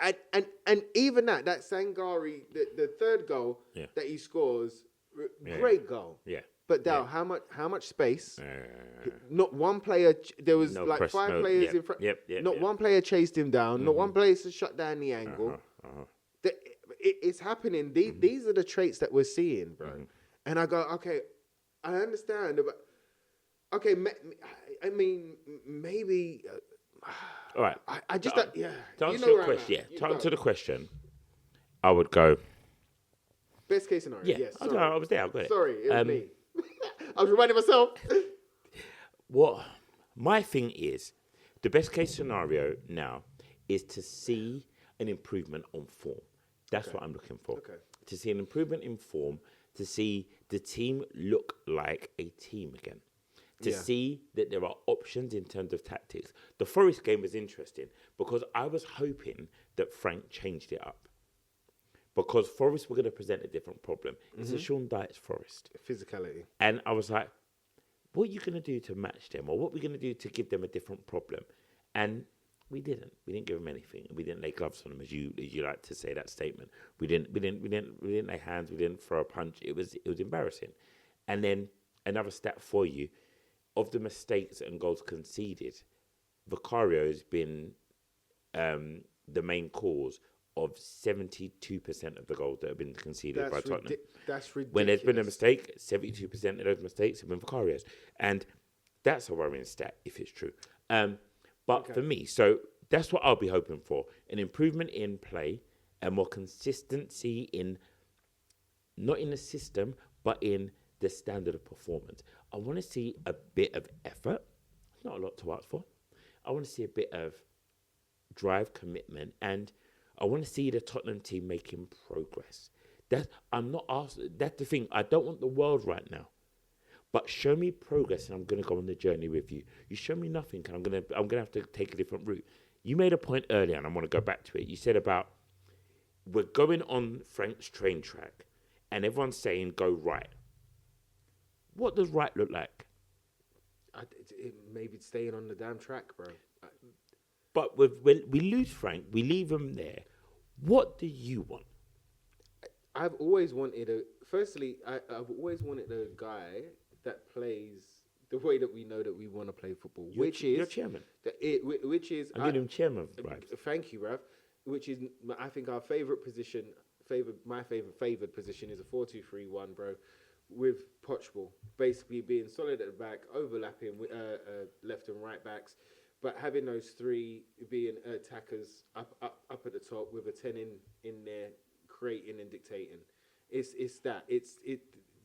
And even that Sangari, the third goal that he scores... Great goal. Yeah. But Dal, how much space? Not one player. There was like 5 players in front. Not one player chased him down. Not one player to shut down the angle. It's happening. These are the traits that we're seeing, bro. And I go, okay, I understand. But okay, I mean, maybe. All right. I just to answer your question. To answer the question, I would go. Best case scenario. Yeah, yes. I was there. I got it. Sorry, it was me. I was reminding myself. What my thing is, the best case scenario now is to see an improvement on form. That's what I'm looking for. Okay. To see an improvement in form, to see the team look like a team again. To see that there are options in terms of tactics. The Forest game was interesting because I was hoping that Frank changed it up. Because Forest were going to present a different problem. It's a Sean Dyche's Forest. Physicality. And I was like, what are you going to do to match them? Or what are we going to do to give them a different problem? And we didn't. We didn't give them anything. We didn't lay gloves on them, as you like to say that statement. We didn't lay hands. We didn't throw a punch. It was embarrassing. And then another stat for you, of the mistakes and goals conceded, Vicario has been the main cause of 72% of the goals that have been conceded by Tottenham. That's ridiculous. When there's been a mistake, 72% of those mistakes have been Vicario's. And that's a worrying stat, if it's true. But for me, so that's what I'll be hoping for. An improvement in play, and more consistency in, not in the system, but in the standard of performance. I want to see a bit of effort. Not a lot to ask for. I want to see a bit of drive, commitment, and I want to see the Tottenham team making progress. I'm not asking. That's the thing. I don't want the world right now, but show me progress, and I'm going to go on the journey with you. You show me nothing, and I'm gonna have to take a different route. You made a point earlier, and I want to go back to it. You said about we're going on Frank's train track, and everyone's saying go right. What does right look like? Maybe staying on the damn track, bro. But we lose Frank, we leave him there. What do you want? I've always wanted I've always wanted a guy that plays the way that we know that we want to play football, you're chairman. I'm giving him chairman vibes. Thank you, Rav. Which is, I think, our favourite position. My favoured position is a 4-2-3-1, bro, with Pochball basically being solid at the back, overlapping with left and right backs. But having those 3 being attackers up at the top with a 10 in there, creating and dictating, it's that.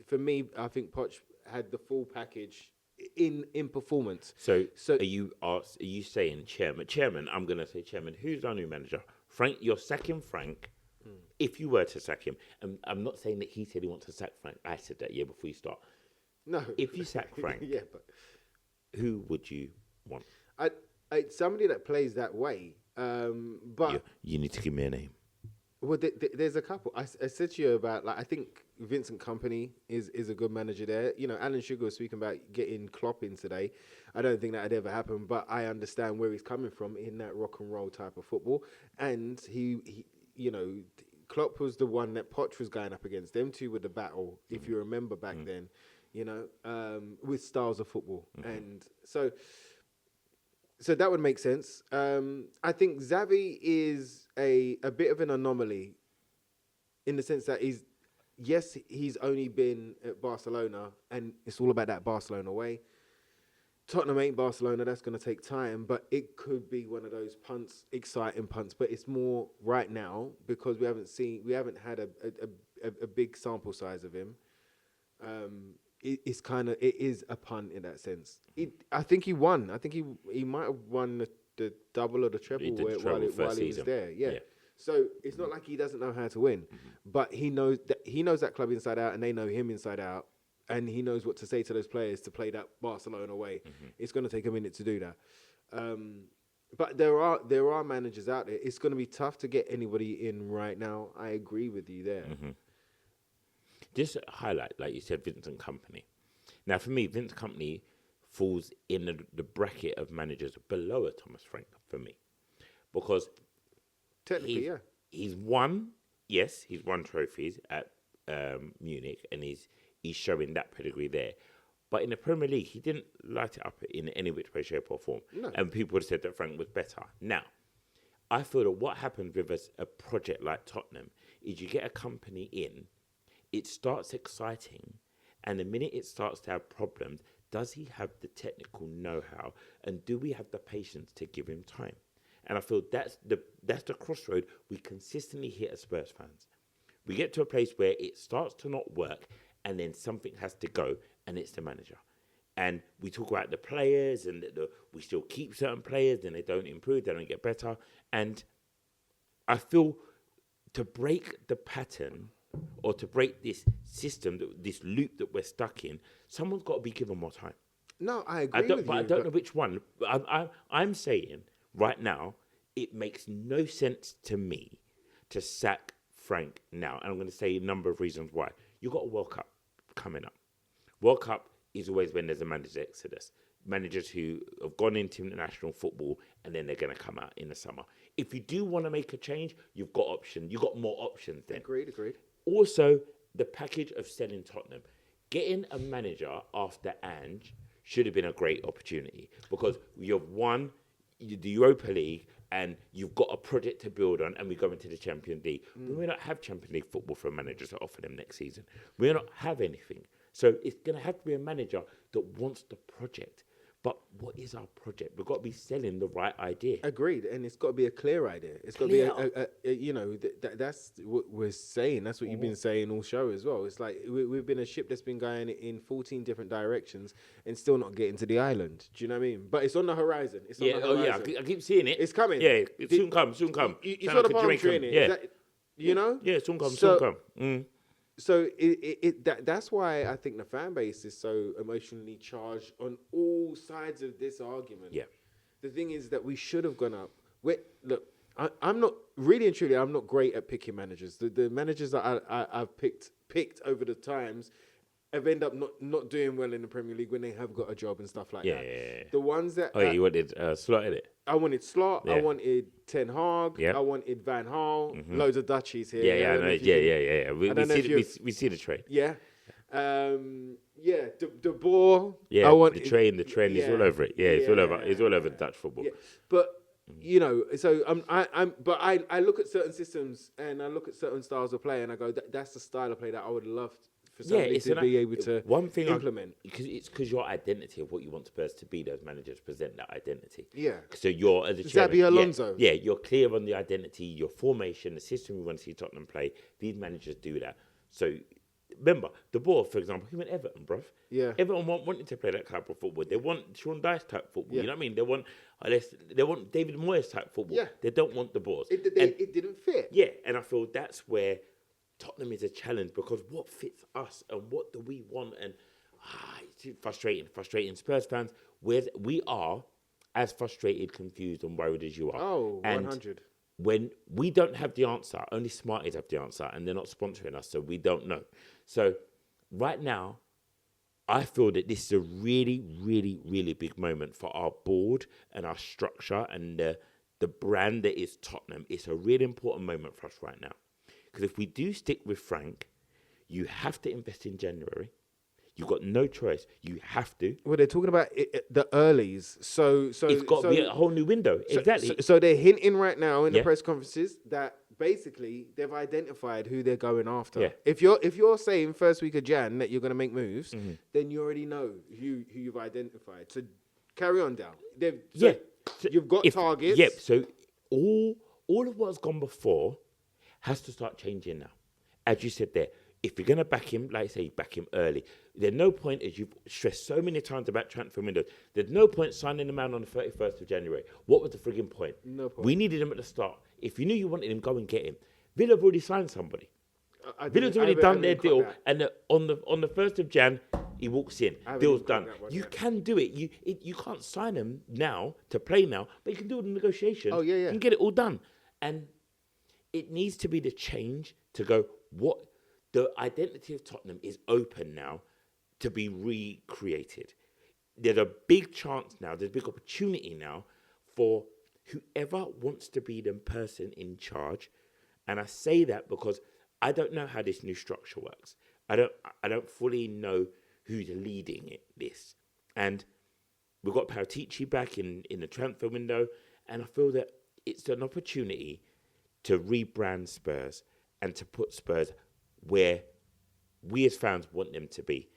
For me. I think Poch had the full package in performance. So are you saying chairman? Chairman, I'm gonna say chairman. Who's our new manager? Frank. You're sacking Frank. If you were to sack him, and I'm not saying that he said he wants to sack Frank. I said that before you start. No. If you sack Frank, but who would you want? Somebody that plays that way. But you need to give me a name. Well, there's a couple. I said to you about, I think Vincent Kompany is a good manager there. Alan Sugar was speaking about getting Klopp in today. I don't think that would ever happen, but I understand where he's coming from in that rock and roll type of football. And he Klopp was the one that Poch was going up against. Them two were the battle, if you remember back then, with styles of football. And so So that would make sense. I think Xavi is a bit of an anomaly in the sense that he's only been at Barcelona and it's all about that Barcelona way. Tottenham ain't Barcelona, that's going to take time, but it could be one of those exciting punts. But it's more right now because we haven't had a big sample size of him. It is a punt in that sense. I think he won. I think he might have won the double or the treble while he was there. Yeah. So it's not like he doesn't know how to win, but he knows that club inside out, and they know him inside out, and he knows what to say to those players to play that Barcelona way. It's going to take a minute to do that. But there are managers out there. It's going to be tough to get anybody in right now. I agree with you there. Just highlight, like you said, Vincent Kompany. Now, for me, Vincent Kompany falls in the bracket of managers below a Thomas Frank for me, because technically, he's won trophies at Munich, and he's showing that pedigree there. But in the Premier League, he didn't light it up in any which way, shape, or form. No. And people would have said that Frank was better. Now, I feel that what happens with a project like Tottenham is you get a company in, it starts exciting, and the minute it starts to have problems, does he have the technical know-how, and do we have the patience to give him time? And I feel that's the crossroad we consistently hit as Spurs fans. We get to a place where it starts to not work, and then something has to go, and it's the manager. And we talk about the players, and we still keep certain players, then they don't improve, they don't get better. And I feel to break the pattern, or to break this system, this loop that we're stuck in, someone's got to be given more time. No, I agree with you. I don't know which one. I'm saying right now, it makes no sense to me to sack Frank now. And I'm going to say a number of reasons why. You've got a World Cup coming up. World Cup is always when there's a manager exodus. Managers who have gone into international football and then they're going to come out in the summer. If you do want to make a change, you've got options. You've got more options then. Agreed. Also, the package of selling Tottenham. Getting a manager after Ange should have been a great opportunity because you've won the Europa League and you've got a project to build on, and we go into the Champions League. We may not have Champions League football for managers to offer them next season. We may not have anything. So it's going to have to be a manager that wants the project. But what is our project? We've got to be selling the right idea. Agreed, and it's got to be a clear idea. It's got to be that's what we're saying. That's what you've been saying all show as well. It's like we've been a ship that's been going in 14 different directions and still not getting to the island. Do you know what I mean? But it's on the horizon. It's on the horizon. I keep seeing it. It's coming. Yeah, soon come. You saw the palm tree in it. Yeah. You know? Yeah, soon come. So that's why I think the fan base is so emotionally charged on all sides of this argument. Yeah. The thing is that we should have gone up. Look, I'm not really and truly. I'm not great at picking managers. The managers that I've picked over the times have ended up not doing well in the Premier League when they have got a job and stuff like that. Yeah. The ones that you wanted Slot in it. I wanted Slot. Yeah. I wanted Ten Hag. Yeah. I wanted Van Gaal. Loads of Dutchies here. Yeah. We see the trade. Yeah. De Boer. Yeah. The trend is all over it. Yeah, it's all over Dutch football. Yeah. But so I look at certain systems and I look at certain styles of play and I go, that's the style of play that I would love for somebody to be able to implement. Because your identity of what you want Spurs to be, those managers present that identity. Yeah. So you're as a Xabi Alonso. Yeah, you're clear on the identity, your formation, the system we want to see Tottenham play. These managers do that. So remember, De Boer, for example, he went Everton, bruv. Yeah. Everton wanted to play that type of football. They want Sean Dyche type football. Yeah. You know what I mean? They want David Moyes type football. Yeah. They don't want the Boers. It didn't fit. Yeah, and I feel that's where Tottenham is a challenge because what fits us and what do we want? And it's frustrating. Spurs fans, we are as frustrated, confused, and worried as you are. Oh, 100. When we don't have the answer, only Smarties have the answer, and they're not sponsoring us, so we don't know. So right now, I feel that this is a really, really, really big moment for our board and our structure and the brand that is Tottenham. It's a really important moment for us right now. Because if we do stick with Frank, you have to invest in January. You've got no choice. You have to. Well, they're talking about the earlies. So It's got to be a whole new window. Exactly. So they're hinting right now in the Yeah. press conferences that basically they've identified who they're going after. Yeah. If you're saying first week of Jan that you're going to make moves, then you already know who you've identified. So carry on down. So you've got targets. Yep. So all of what's gone before has to start changing now. As you said there, if you're going to back him, like I say, back him early. There's no point, as you've stressed so many times about transfer windows, there's no point signing the man on the 31st of January. What was the frigging point? No point. We needed him at the start. If you knew you wanted him, go and get him. Villa have already signed somebody. Villa's already done their deal, and on the 1st of Jan, he walks in. Deal's done. You can do it. You can't sign him now to play now, but you can do the negotiation. Oh, yeah. You can get it all done. And it needs to be the change to go, what the identity of Tottenham is open now to be recreated. There's a big chance now, there's a big opportunity now for whoever wants to be the person in charge. And I say that because I don't know how this new structure works. I don't fully know who's leading this. And we've got Paratici back in the transfer window, and I feel that it's an opportunity to rebrand Spurs and to put Spurs where we as fans want them to be.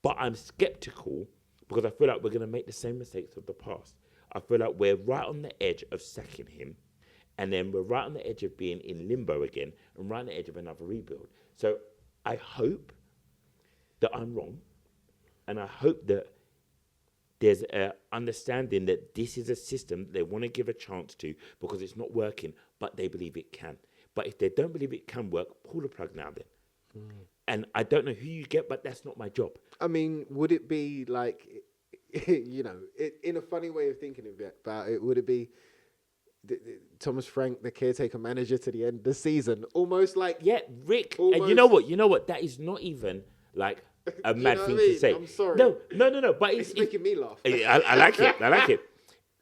But I'm skeptical because I feel like we're going to make the same mistakes of the past. I feel like we're right on the edge of sacking him, and then we're right on the edge of being in limbo again, and right on the edge of another rebuild. So I hope that I'm wrong, and I hope that there's an understanding that this is a system they want to give a chance to because it's not working, but they believe it can. But if they don't believe it can work, pull the plug now then. And I don't know who you get, but that's not my job. I mean, would it be like, in a funny way of thinking about it, would it be Thomas Frank, the caretaker manager to the end of the season? Almost like... Yeah, Rick. Almost. And you know what? That is not even like a mad thing to say. I'm sorry. No. But it's making me laugh. I like it.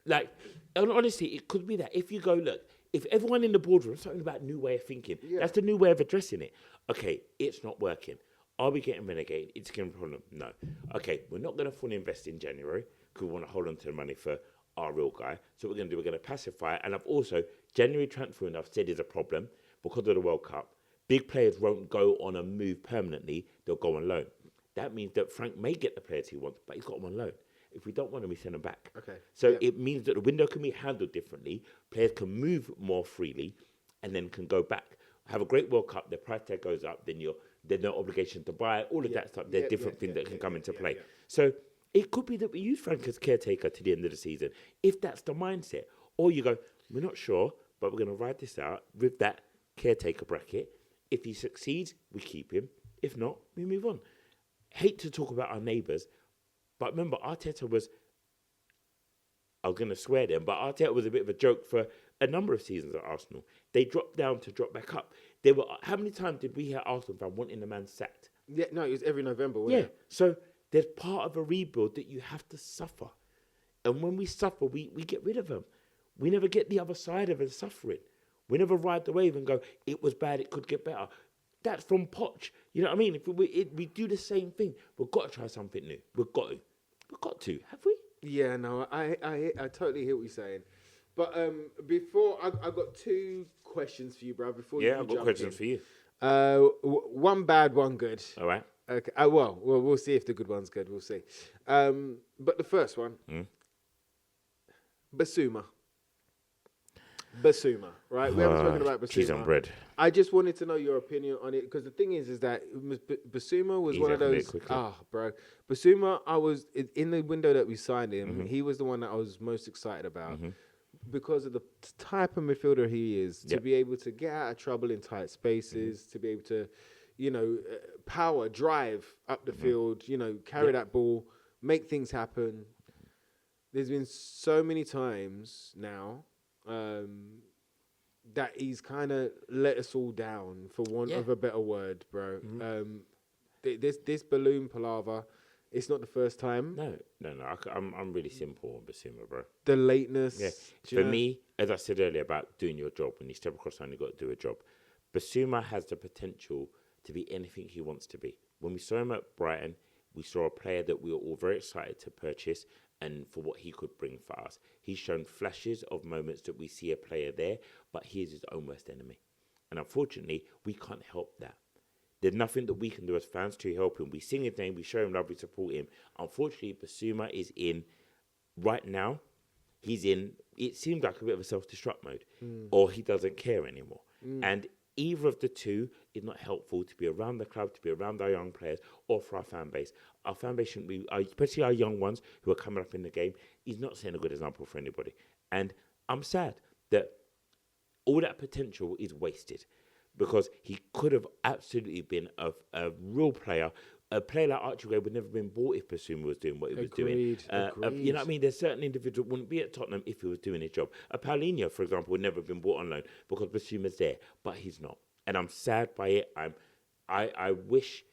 Like, honestly, it could be that if you go, look, if everyone in the boardroom, something about new way of thinking, that's the new way of addressing it. Okay, it's not working. Are we getting relegated? It's going to be a problem. No. Okay, we're not going to fully invest in January because we want to hold on to the money for our real guy. So what we're going to do, we're going to pacify it. And I've also, January transfer, and I've said is a problem because of the World Cup. Big players won't go on a move permanently. They'll go on loan. That means that Frank may get the players he wants, but he's got them on loan. If we don't want them, we send them back. Okay. So it means that the window can be handled differently. Players can move more freely and then can go back. Have a great World Cup. The price tag goes up. Then there's no obligation to buy. All of that stuff. There's different things that can come into play. So it could be that we use Frank as caretaker to the end of the season, if that's the mindset. Or you go, we're not sure, but we're going to ride this out with that caretaker bracket. If he succeeds, we keep him. If not, we move on. Hate to talk about our neighbours, but remember, Arteta was, I was going to swear them, but Arteta was a bit of a joke for a number of seasons at Arsenal. They dropped down to drop back up. How many times did we hear Arsenal fan wanting the man sacked? Yeah, no, it was every November, wasn't it? So there's part of a rebuild that you have to suffer. And when we suffer, we get rid of them. We never get the other side of the suffering. We never ride the wave and go, it was bad, it could get better. That's from Poch. You know what I mean? If we do the same thing, we've got to try something new. We've got to. Have we? Yeah, no, I totally hear what you're saying. But before, I've got two questions for you, bro. I've got questions for you. One bad, one good. All right. Okay. Well, we'll see if the good one's good. We'll see. But the first one, Basuma, right? We haven't spoken about Basuma. Cheese and bread. I just wanted to know your opinion on it because the thing is that Basuma was one of those. Bro, Basuma. I was in the window that we signed him. Mm-hmm. He was the one that I was most excited about because of the type of midfielder he is. To be able to get out of trouble in tight spaces, to be able to, power, drive up the field, carry that ball, make things happen. There's been so many times now that he's kind of let us all down, for want of a better word, bro. This balloon palaver, it's not the first time. No. I'm really simple on Basuma, bro. The lateness. Yeah. For me, as I said earlier about doing your job, when you step across the line, you've got to do a job. Basuma has the potential to be anything he wants to be. When we saw him at Brighton, we saw a player that we were all very excited to purchase and for what he could bring for us. He's shown flashes of moments that we see a player there, but he is his own worst enemy. And unfortunately, we can't help that. There's nothing that we can do as fans to help him. We sing his name, we show him love, we support him. Unfortunately, Basuma is in, right now, he's in, it seems like a bit of a self-destruct mode, or he doesn't care anymore. And either of the two is not helpful to be around the club, to be around our young players, or for our fan base. Our fan base shouldn't be, especially our young ones who are coming up in the game, he's not setting a good example for anybody. And I'm sad that all that potential is wasted, because he could have absolutely been a real player. A player like Archie Gray would never have been bought if Basuma was doing what he was doing. Agreed. You know what I mean? There's certain individuals wouldn't be at Tottenham if he was doing his job. A Paulinho, for example, would never have been bought on loan because Basuma's there, but he's not. And I'm sad by it. I wish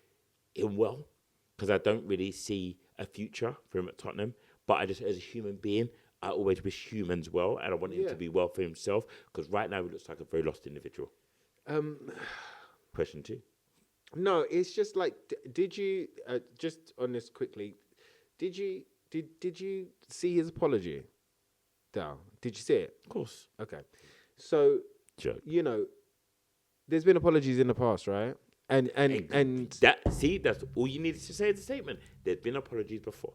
him well, because I don't really see a future for him at Tottenham. But I just, as a human being, I always wish humans well, and I want him to be well for himself, because right now he looks like a very lost individual. Question 2. No, it's just like, did you just on this quickly? Did you see his apology, Dal? Did you see it? Of course. Okay, so Joke. you know, there's been apologies in the past, right? And that's all you needed to say in the statement. There's been apologies before.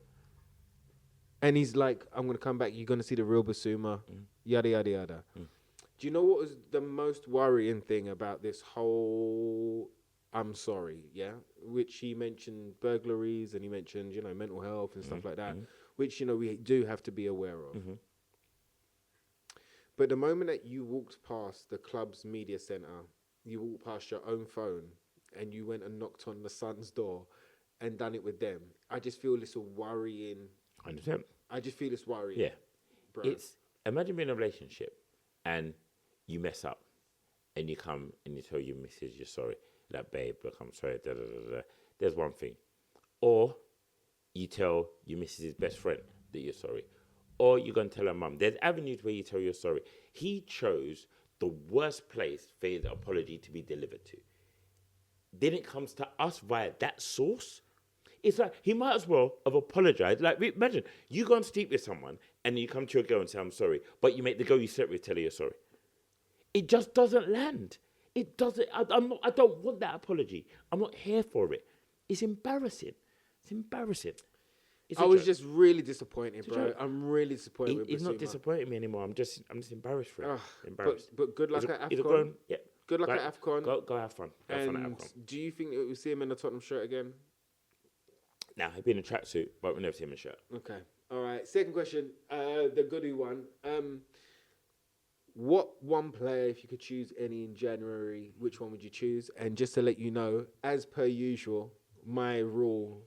And he's like, I'm gonna come back. You're gonna see the real Basuma. Yada yada yada. Do you know what was the most worrying thing about this whole I'm sorry, yeah? Which he mentioned burglaries, and he mentioned, mental health and stuff like that, which, we do have to be aware of. But the moment that you walked past the club's media centre, you walked past your own phone, and you went and knocked on the Sun's door and done it with them, I just feel this worrying. 100%. I just feel this worrying. Yeah. Bro. Imagine being in a relationship and you mess up and you come and you tell your missus you're sorry. Like, babe, look, I'm sorry. Da, da, da, da. There's one thing. Or you tell your missus' best friend that you're sorry. Or you're going to tell her mum. There's avenues where you tell you're sorry. He chose the worst place for his apology to be delivered to. Then it comes to us via that source. It's like, he might as well have apologized. Like, imagine, you go and sleep with someone and you come to your girl and say, I'm sorry. But you make the girl you slept with tell her you're sorry. It just doesn't land. It doesn't. I don't want that apology. I'm not here for it. It's embarrassing. It's embarrassing. I was just really disappointed, bro. I'm really disappointed with Basuma. He's not disappointing me anymore. I'm just embarrassed for him. Embarrassed. But good luck at AFCON. Yeah. Good luck at AFCON. Go have fun. Have fun at AFCON. Do you think that we'll see him in a Tottenham shirt again? Nah, he'll be in a tracksuit, but we'll never see him in a shirt. Okay. All right. Second question. The goody one. What one player, if you could choose any in January, which one would you choose? And just to let you know, as per usual, my rule,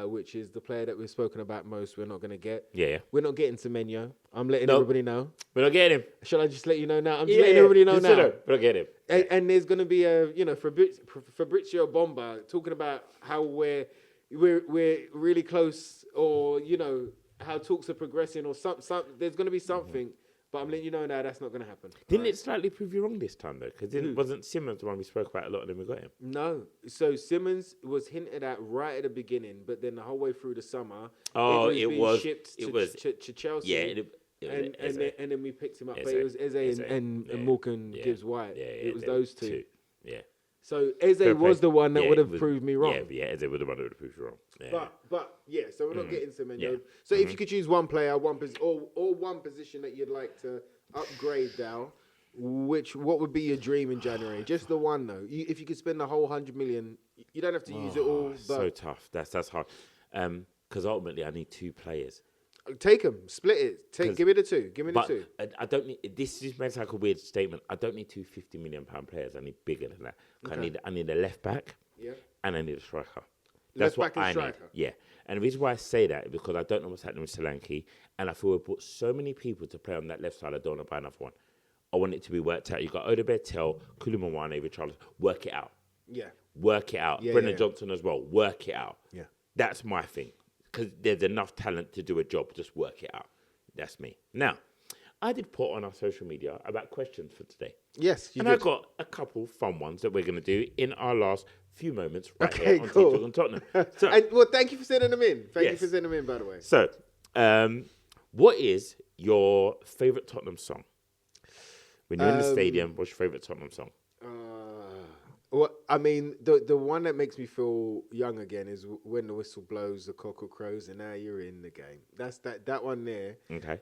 which is the player that we've spoken about most, we're not going to get. Yeah. We're not getting Semenyo. I'm letting everybody know. We're not getting him. Shall I just let you know now? I'm just letting everybody know now. We're not getting him. And there's going to be Fabrizio Bomba talking about how we're really close, or, how talks are progressing, or some there's going to be something. But I'm letting you know now that's not going to happen. Didn't it slightly prove you wrong this time, though? Because it wasn't Simmons the one we spoke about a lot, and then we got him. No. So Simmons was hinted at right at the beginning, but then the whole way through the summer, it was shipped to Chelsea. Yeah, and then we picked him up. But it was Eze and Morgan Gibbs-White. It was those two. Yeah. So Eze was the one that would have proved me wrong. Yeah, Eze was the one that would have proved you wrong. Yeah. But so we're not getting Semenyo. Yeah. So if you could choose one player, one position that you'd like to upgrade, Dal, what would be your dream in January? Just the one, though. If you could spend the whole 100 million, you don't have to use it all. But so tough. That's hard. Because ultimately, I need 2 players. Take them, split it. Give me the 2. Give me the 2. I don't need. This is makes like a weird statement. I don't need 2 50 million pound players. I need bigger than that. Okay. I need a left back. Yeah. And I need a striker. That's what I need. Yeah. And the reason why I say that is because I don't know what's happening with Solanke, and I feel we've put so many people to play on that left side. I don't want to buy another one. I want it to be worked out. You got Odobert, Tel, Koulibaly, Richarlison. Work it out. Yeah. Work it out. Yeah, Brendan Johnson as well. Work it out. Yeah. That's my thing. Because there's enough talent to do a job. Just work it out. That's me. Now, I did put on our social media about questions for today. Yes, you and did. I got a couple fun ones that we're going to do in our last few moments here on cool. TikTok and Tottenham. So, well, thank you for sending them in. Thank you for sending them in, by the way. So, what is your favourite Tottenham song? When you're in the stadium, what's your favourite Tottenham song? Well, I mean, the one that makes me feel young again is when the whistle blows, the cockle crows, and now you're in the game. That's that one there. Okay.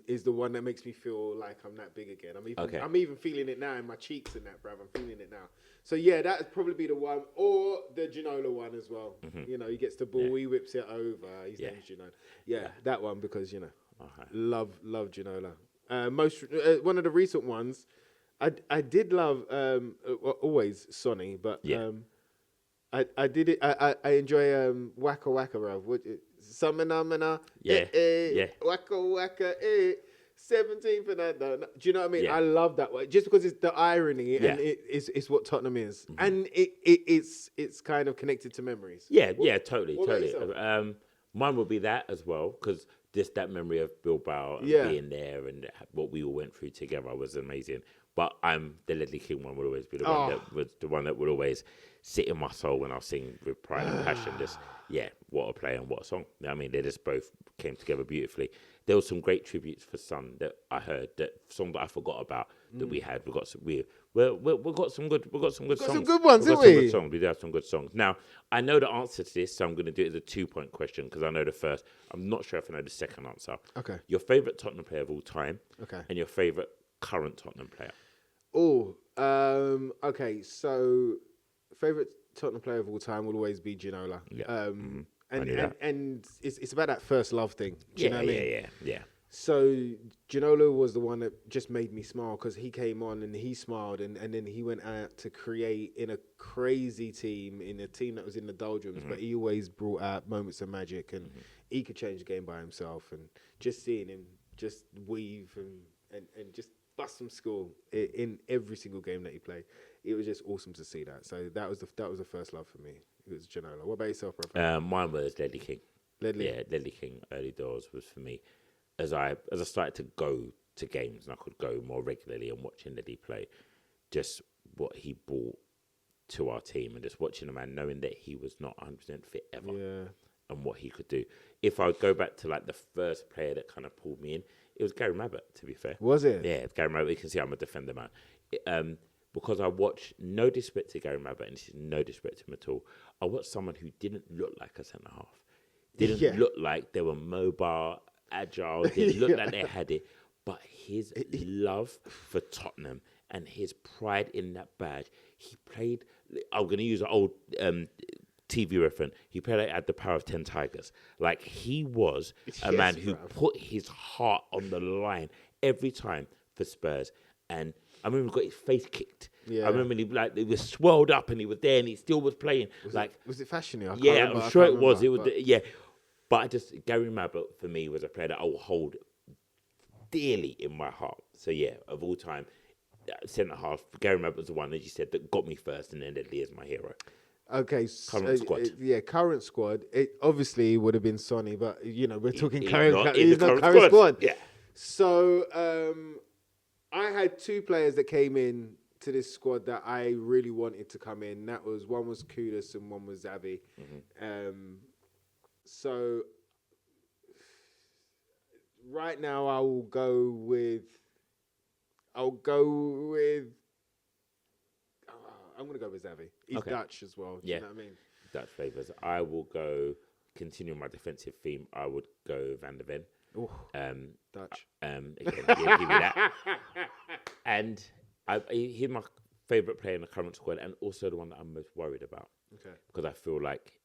Is the one that makes me feel like I'm that big again. I'm even feeling it now in my cheeks and that, bruv. I'm feeling it now. So yeah, that would probably be the one, or the Ginola one as well. Mm-hmm. You know, he gets the ball, he whips it over. His name's Ginola. Yeah, that one because love Ginola. One of the recent ones. I did love always Sonny, but I did it. I enjoy Waka Waka, bro. Samana, Waka Waka, 17 for that. Do you know what I mean? I love that one just because it's the irony and it's what Tottenham is, and it's kind of connected to memories. Totally. Mine would be that as well because just that memory of Bilbao and being there and what we all went through together was amazing. But the Ledley King one would always be the one that would always sit in my soul when I sing with pride and passion. Just what a play and what a song. I mean, they just both came together beautifully. There was some great tributes for Son that I heard, that song that I forgot about that we had. We got some good songs. Some good ones, didn't we? We did have some good songs. Now I know the answer to this, so I'm going to do it as a 2-point question because I know the first. I'm not sure if I know the second answer. Okay. Your favorite Tottenham player of all time. Okay. And your favorite current Tottenham player. Oh, okay. So, favorite Tottenham player of all time will always be Ginola. Yeah. And it's about that first love thing. Do you know what I mean? Yeah. So Ginola was the one that just made me smile because he came on and he smiled and then he went out to create in a crazy team, in a team that was in the doldrums, but he always brought out moments of magic and he could change the game by himself, and just seeing him just weave and just bust some score in every single game that he played, it was just awesome to see that. So that was the first love for me. It was Ginola. What about yourself, bro? Mine was Ledley King. Ledley King early doors was for me. As I started to go to games and I could go more regularly and watching Ledley play, just what he brought to our team and just watching the man, knowing that he was not 100% fit ever and what he could do. If I go back to like the first player that kind of pulled me in, it was Gary Mabbott, to be fair. Was it? Yeah, Gary Mabbott. You can see I'm a defender, man. Because I watched, no disrespect to Gary Mabbott, and this is no disrespect to him at all, I watched someone who didn't look like a centre-half. Didn't look like they were mobile, agile, didn't look like they had it. But his love for Tottenham and his pride in that badge, he played, I'm going to use an old TV reference, he played like at the Power of 10 Tigers. Like, he was a man who put his heart on the line every time for Spurs. And I remember he got his face kicked. Yeah. I remember he was swelled up and he was there and he still was playing. Was it fashion? I'm sure it was. But Gary Mabbott for me was a player that I will hold dearly in my heart. So yeah, of all time, centre half, Gary Mabbott was the one, as you said, that got me first, and then Ledley is my hero. Okay, current squad. Current squad. It obviously would have been Sonny, but we're talking he's current squad. Yeah. So I had two players that came in to this squad that I really wanted to come in. One was Kudus and one was Xavi. Mm-hmm. So right now I'm going to go with Xavi. He's Dutch as well. Do you know what I mean? Dutch flavours. I will go, continuing my defensive theme, I would go Van der Ven. Ooh, Dutch. Again, give me that. And he's my favourite player in the current squad, and also the one that I'm most worried about. Okay. Because I feel like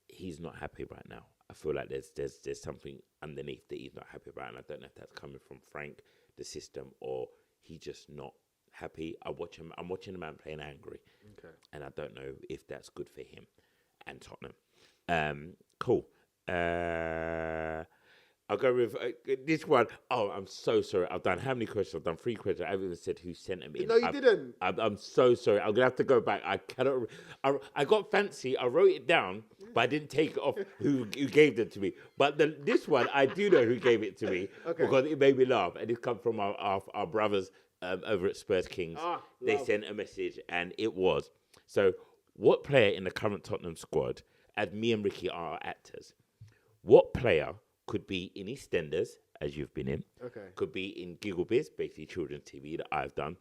he's not happy right now. I feel like there's something underneath that he's not happy about, and I don't know if that's coming from Frank, the system, or he's just not happy. I'm watching the man playing angry, and I don't know if that's good for him and Tottenham. Cool. I'll go with this one. Oh, I'm so sorry. I've done how many questions? I've done 3 questions. I haven't even said who sent them in. No, you didn't. I'm so sorry. I'm gonna have to go back. I cannot. I got fancy. I wrote it down, but I didn't take it off who gave them to me. But this one, I do know who gave it to me because it made me laugh, and it comes from our brothers over at Spurs Kings. They sent a message, and it was, so what player in the current Tottenham squad, as me and Ricky are actors, what player could be in EastEnders, as you've been in, could be in Giggle Biz, basically children's TV that I've done,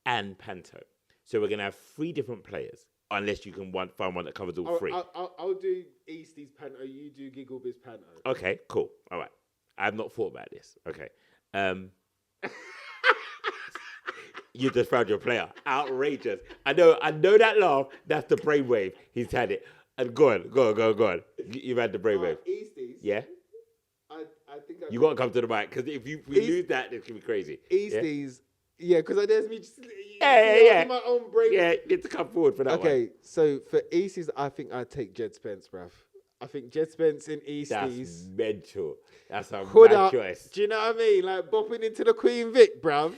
and Panto. So we're going to have 3 different players, unless you can find one that covers all 3. I'll do Eastie's Panto, you do Giggle Biz Panto. Okay, cool. All right. I've not thought about this. Okay. You just found your player. Outrageous. I know that laugh. That's the brainwave. He's had it. And go on. You've had the brainwave. Easties. Yeah? I think you got to come to the mic, because if we lose that, it's going to be crazy. Easties. Yeah, because there's me just my own brain. Yeah, you need to come forward for that one. Okay, so for Easties, I think I'd take Jed Spence, bruv. I think Jed Spence in Easties. That's mental. That's a mad choice. Do you know what I mean? Like bopping into the Queen Vic, bruv.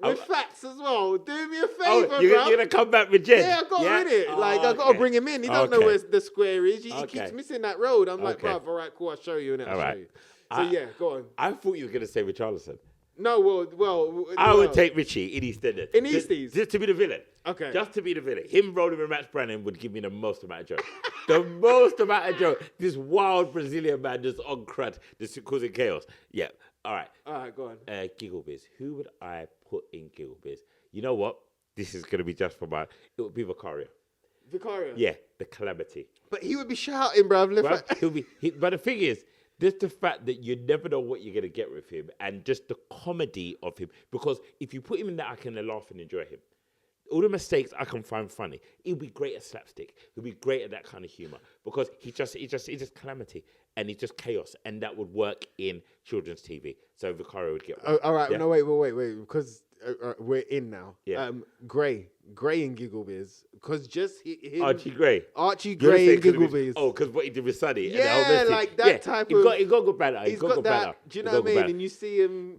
With facts as well. Do me a favour, bruv. You're going to come back with Jed? Yeah, I got to win it. I got to bring him in. He don't know where the square is. He keeps missing that road. I'm like, bruv, all right, cool, I'll show you, and I'll show you. So, yeah, go on. I thought you were going to say Richarlison. No, well, I would take Richie in EastEnders. In Easties? Just to be the villain. Okay. Just to be the villain. Him rolling with Max Brannan would give me the most amount of joke. The most amount of joke. This wild Brazilian man just on crud, just causing chaos. Yeah. All right, go on. Giggle Biz. Who would I put in Giggle Biz? You know what? This is going to be just for my... It would be Vicario. Vicario? Yeah, the calamity. But he would be shouting, bruv. But the thing is, just the fact that you never know what you're going to get with him, and just the comedy of him. Because if you put him in there, I can laugh and enjoy him. All the mistakes I can find funny. He'll be great at slapstick. He'll be great at that kind of humor, because he's just calamity, and he's just chaos, and that would work in children's TV. So Vicario would get one. All right, no, wait, because we're in now. Yeah. Gray in Giggle Biz, because just him. Archie Gray in Giggle Biz. Oh, because what he did with Sonny. Yeah, like that type of. He's got good banner. He's got that. Do you know what I mean? And you see him.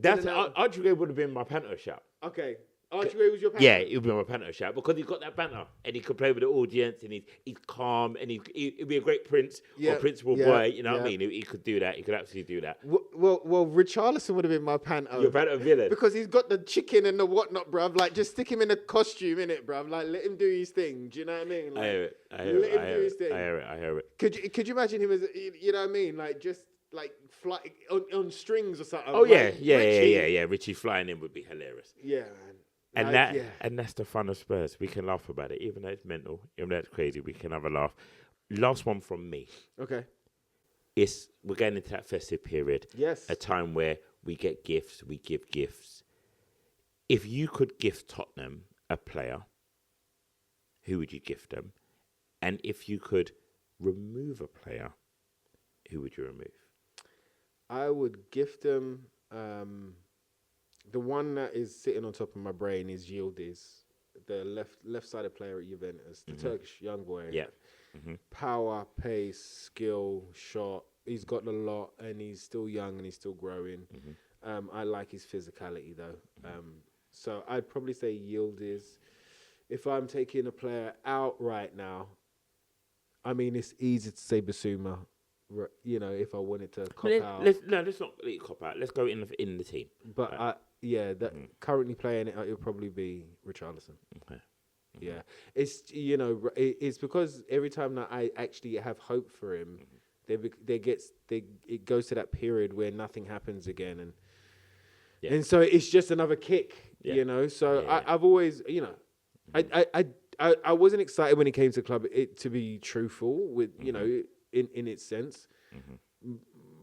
Archie Gray would have been my Panto shout. Okay. Archie Gray was your Panto? Yeah, it would be my Panto shout, because he's got that banter, and he could play with the audience, and he's calm, and he'd be a great prince or principal boy. You know what I mean? He could do that. He could absolutely do that. Well, Richarlison would have been my Panto. Your Panto villain, because he's got the chicken and the whatnot, bruv. Like, just stick him in a costume, innit, bruv? Like, let him do his thing. Do you know what I mean? Like, I hear it. Let him do his thing. I hear it. Could you imagine him as, you know what I mean? Like, just like fly on strings or something. Oh yeah. Richie flying in would be hilarious. Yeah, man. And that's the fun of Spurs. We can laugh about it, even though it's mental, even though it's crazy. We can have a laugh. Last one from me. Okay. We're getting into that festive period. Yes. A time where we get gifts, we give gifts. If you could gift Tottenham a player, who would you gift them? And if you could remove a player, who would you remove? I would gift them. The one that is sitting on top of my brain is Yildiz, the left-sided player at Juventus, the Turkish young boy. Yeah. Power, pace, skill, shot. He's got a lot, and he's still young and he's still growing. I like his physicality though. So I'd probably say Yildiz. If I'm taking a player out right now, I mean, it's easy to say Basuma. You know, if I wanted to cop out. Let's not let it cop out. Let's go in the team. But currently playing it, it'll probably be Richarlison. Okay. Yeah, it's it's because every time that I actually have hope for him, it goes to that period where nothing happens again, and so it's just another kick, So I've always, I wasn't excited when he came to the club. To be truthful, with in its sense.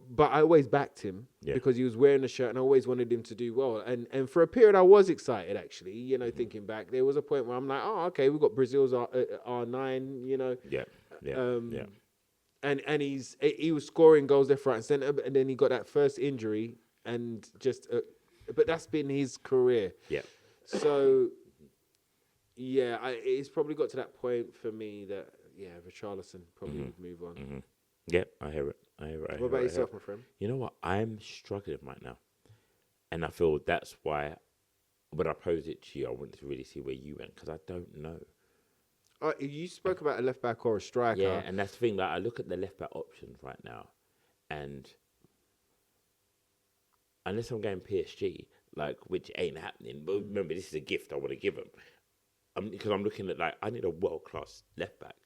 But I always backed him because he was wearing the shirt, and I always wanted him to do well. And for a period, I was excited, actually. Thinking back, there was a point where I'm like, oh, okay, we've got Brazil's R9. And he was scoring goals left, right, and centre, and then he got that first injury, and just. But that's been his career. Yeah. So, it's probably got to that point for me that Richarlison probably would move on. Yeah, I hear it. What about yourself, my friend? You know what? I'm struggling right now. And I feel that's why when I posed it to you, I wanted to really see where you went, because I don't know. You spoke about a left back or a striker. Yeah, and that's the thing. Like, I look at the left back options right now, and unless I'm going PSG, like, which ain't happening. But remember, this is a gift I want to give them. Because I'm looking at, like, I need a world class left back.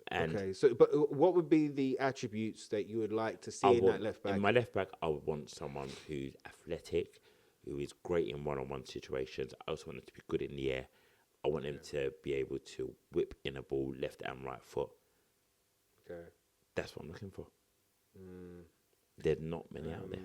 And okay, so but what would be the attributes that you would like to see in that left back? In my left back, I would want someone who's athletic, who is great in one-on-one situations. I also want them to be good in the air. I want them to be able to whip in a ball left and right foot. Okay. That's what I'm looking for. There's not many out there.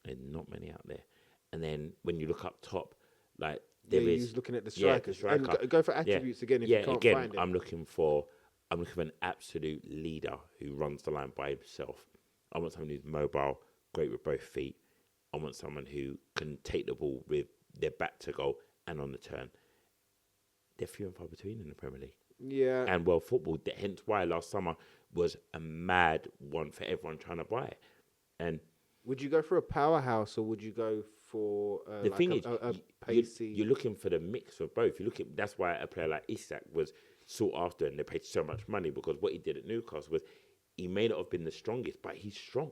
There's not many out there. And then when you look up top, like, there is... You're looking at the strikers. And go for attributes again if you can't find it. I'm looking for an absolute leader who runs the line by himself. I want someone who's mobile, great with both feet. I want someone who can take the ball with their back to goal and on the turn. They're few and far between in the Premier League. Yeah. And world football, hence why last summer was a mad one for everyone trying to buy it. And would you go for a powerhouse or would you go for the thing is, a pacey? You're looking for the mix of both. That's why a player like Isak was sought after and they paid so much money, because what he did at Newcastle was he may not have been the strongest, but he's strong.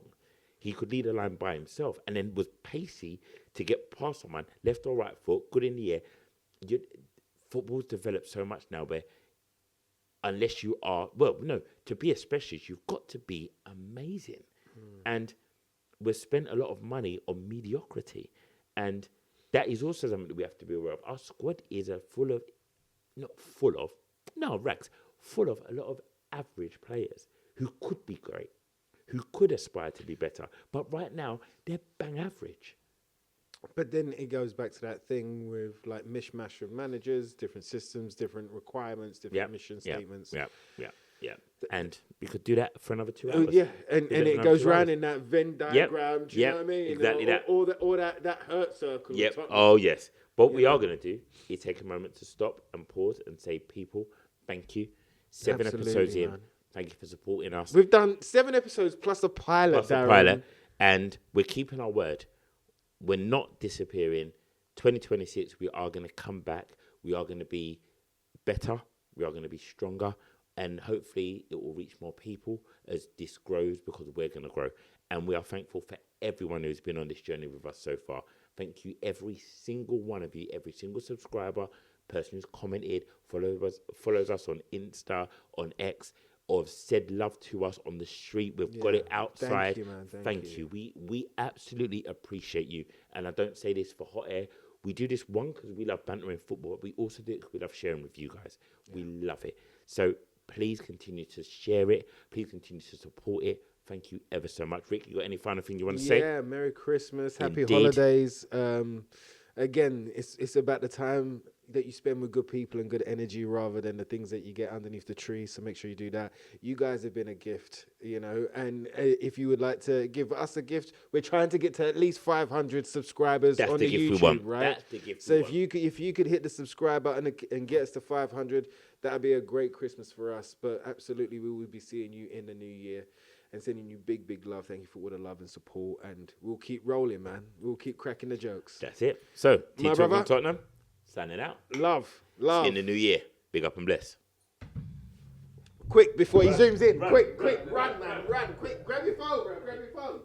He could lead a line by himself and then was pacey to get past someone, left or right foot, good in the air. Football's developed so much now where unless you are, to be a specialist, you've got to be amazing. And we've spent a lot of money on mediocrity. And that is also something that we have to be aware of. Our squad is full of a lot of average players who could be great, who could aspire to be better. But right now, they're bang average. But then it goes back to that thing with like mishmash of managers, different systems, different requirements, different mission statements. Yeah. And we could do that for another 2 hours. Yeah, and it goes round in that Venn diagram. Do you know what I mean? Exactly that. All that hurt circle. Yep. Oh, yes. What we are going to do is take a moment to stop and pause and say, people, thank you. 7 episodes in. Man. Thank you for supporting us. We've done 7 episodes plus a pilot, and we're keeping our word. We're not disappearing. 2026, we are going to come back. We are going to be better. We are going to be stronger. And hopefully it will reach more people as this grows, because we're going to grow. And we are thankful for everyone who's been on this journey with us so far. Thank you, every single one of you, every single subscriber, person who's commented, follows us on Insta, on X, or have said love to us on the street. We've got it outside. Thank you, man. Thank you. We absolutely appreciate you. And I don't say this for hot air. We do this, one, because we love bantering football. But we also do it because we love sharing with you guys. We love it. So please continue to share it. Please continue to support it. Thank you ever so much. Rick, you got any final thing you want to say? Yeah, Merry Christmas. Happy holidays. Again, it's about the time that you spend with good people and good energy rather than the things that you get underneath the tree. So make sure you do that. You guys have been a gift, and if you would like to give us a gift, we're trying to get to at least 500 subscribers on the YouTube, right? That's the gift. So if you could hit the subscribe button and get us to 500, that'd be a great Christmas for us. But absolutely, we will be seeing you in the new year and sending you big, big love. Thank you for all the love and support, and we'll keep rolling, man. We'll keep cracking the jokes. That's it. So, my brother, Tottenham, signing out. Love. See you in the new year. Big up and bless. Quick, before he zooms in. Quick, run, man, run. Quick, grab your phone, bro. Grab your phone.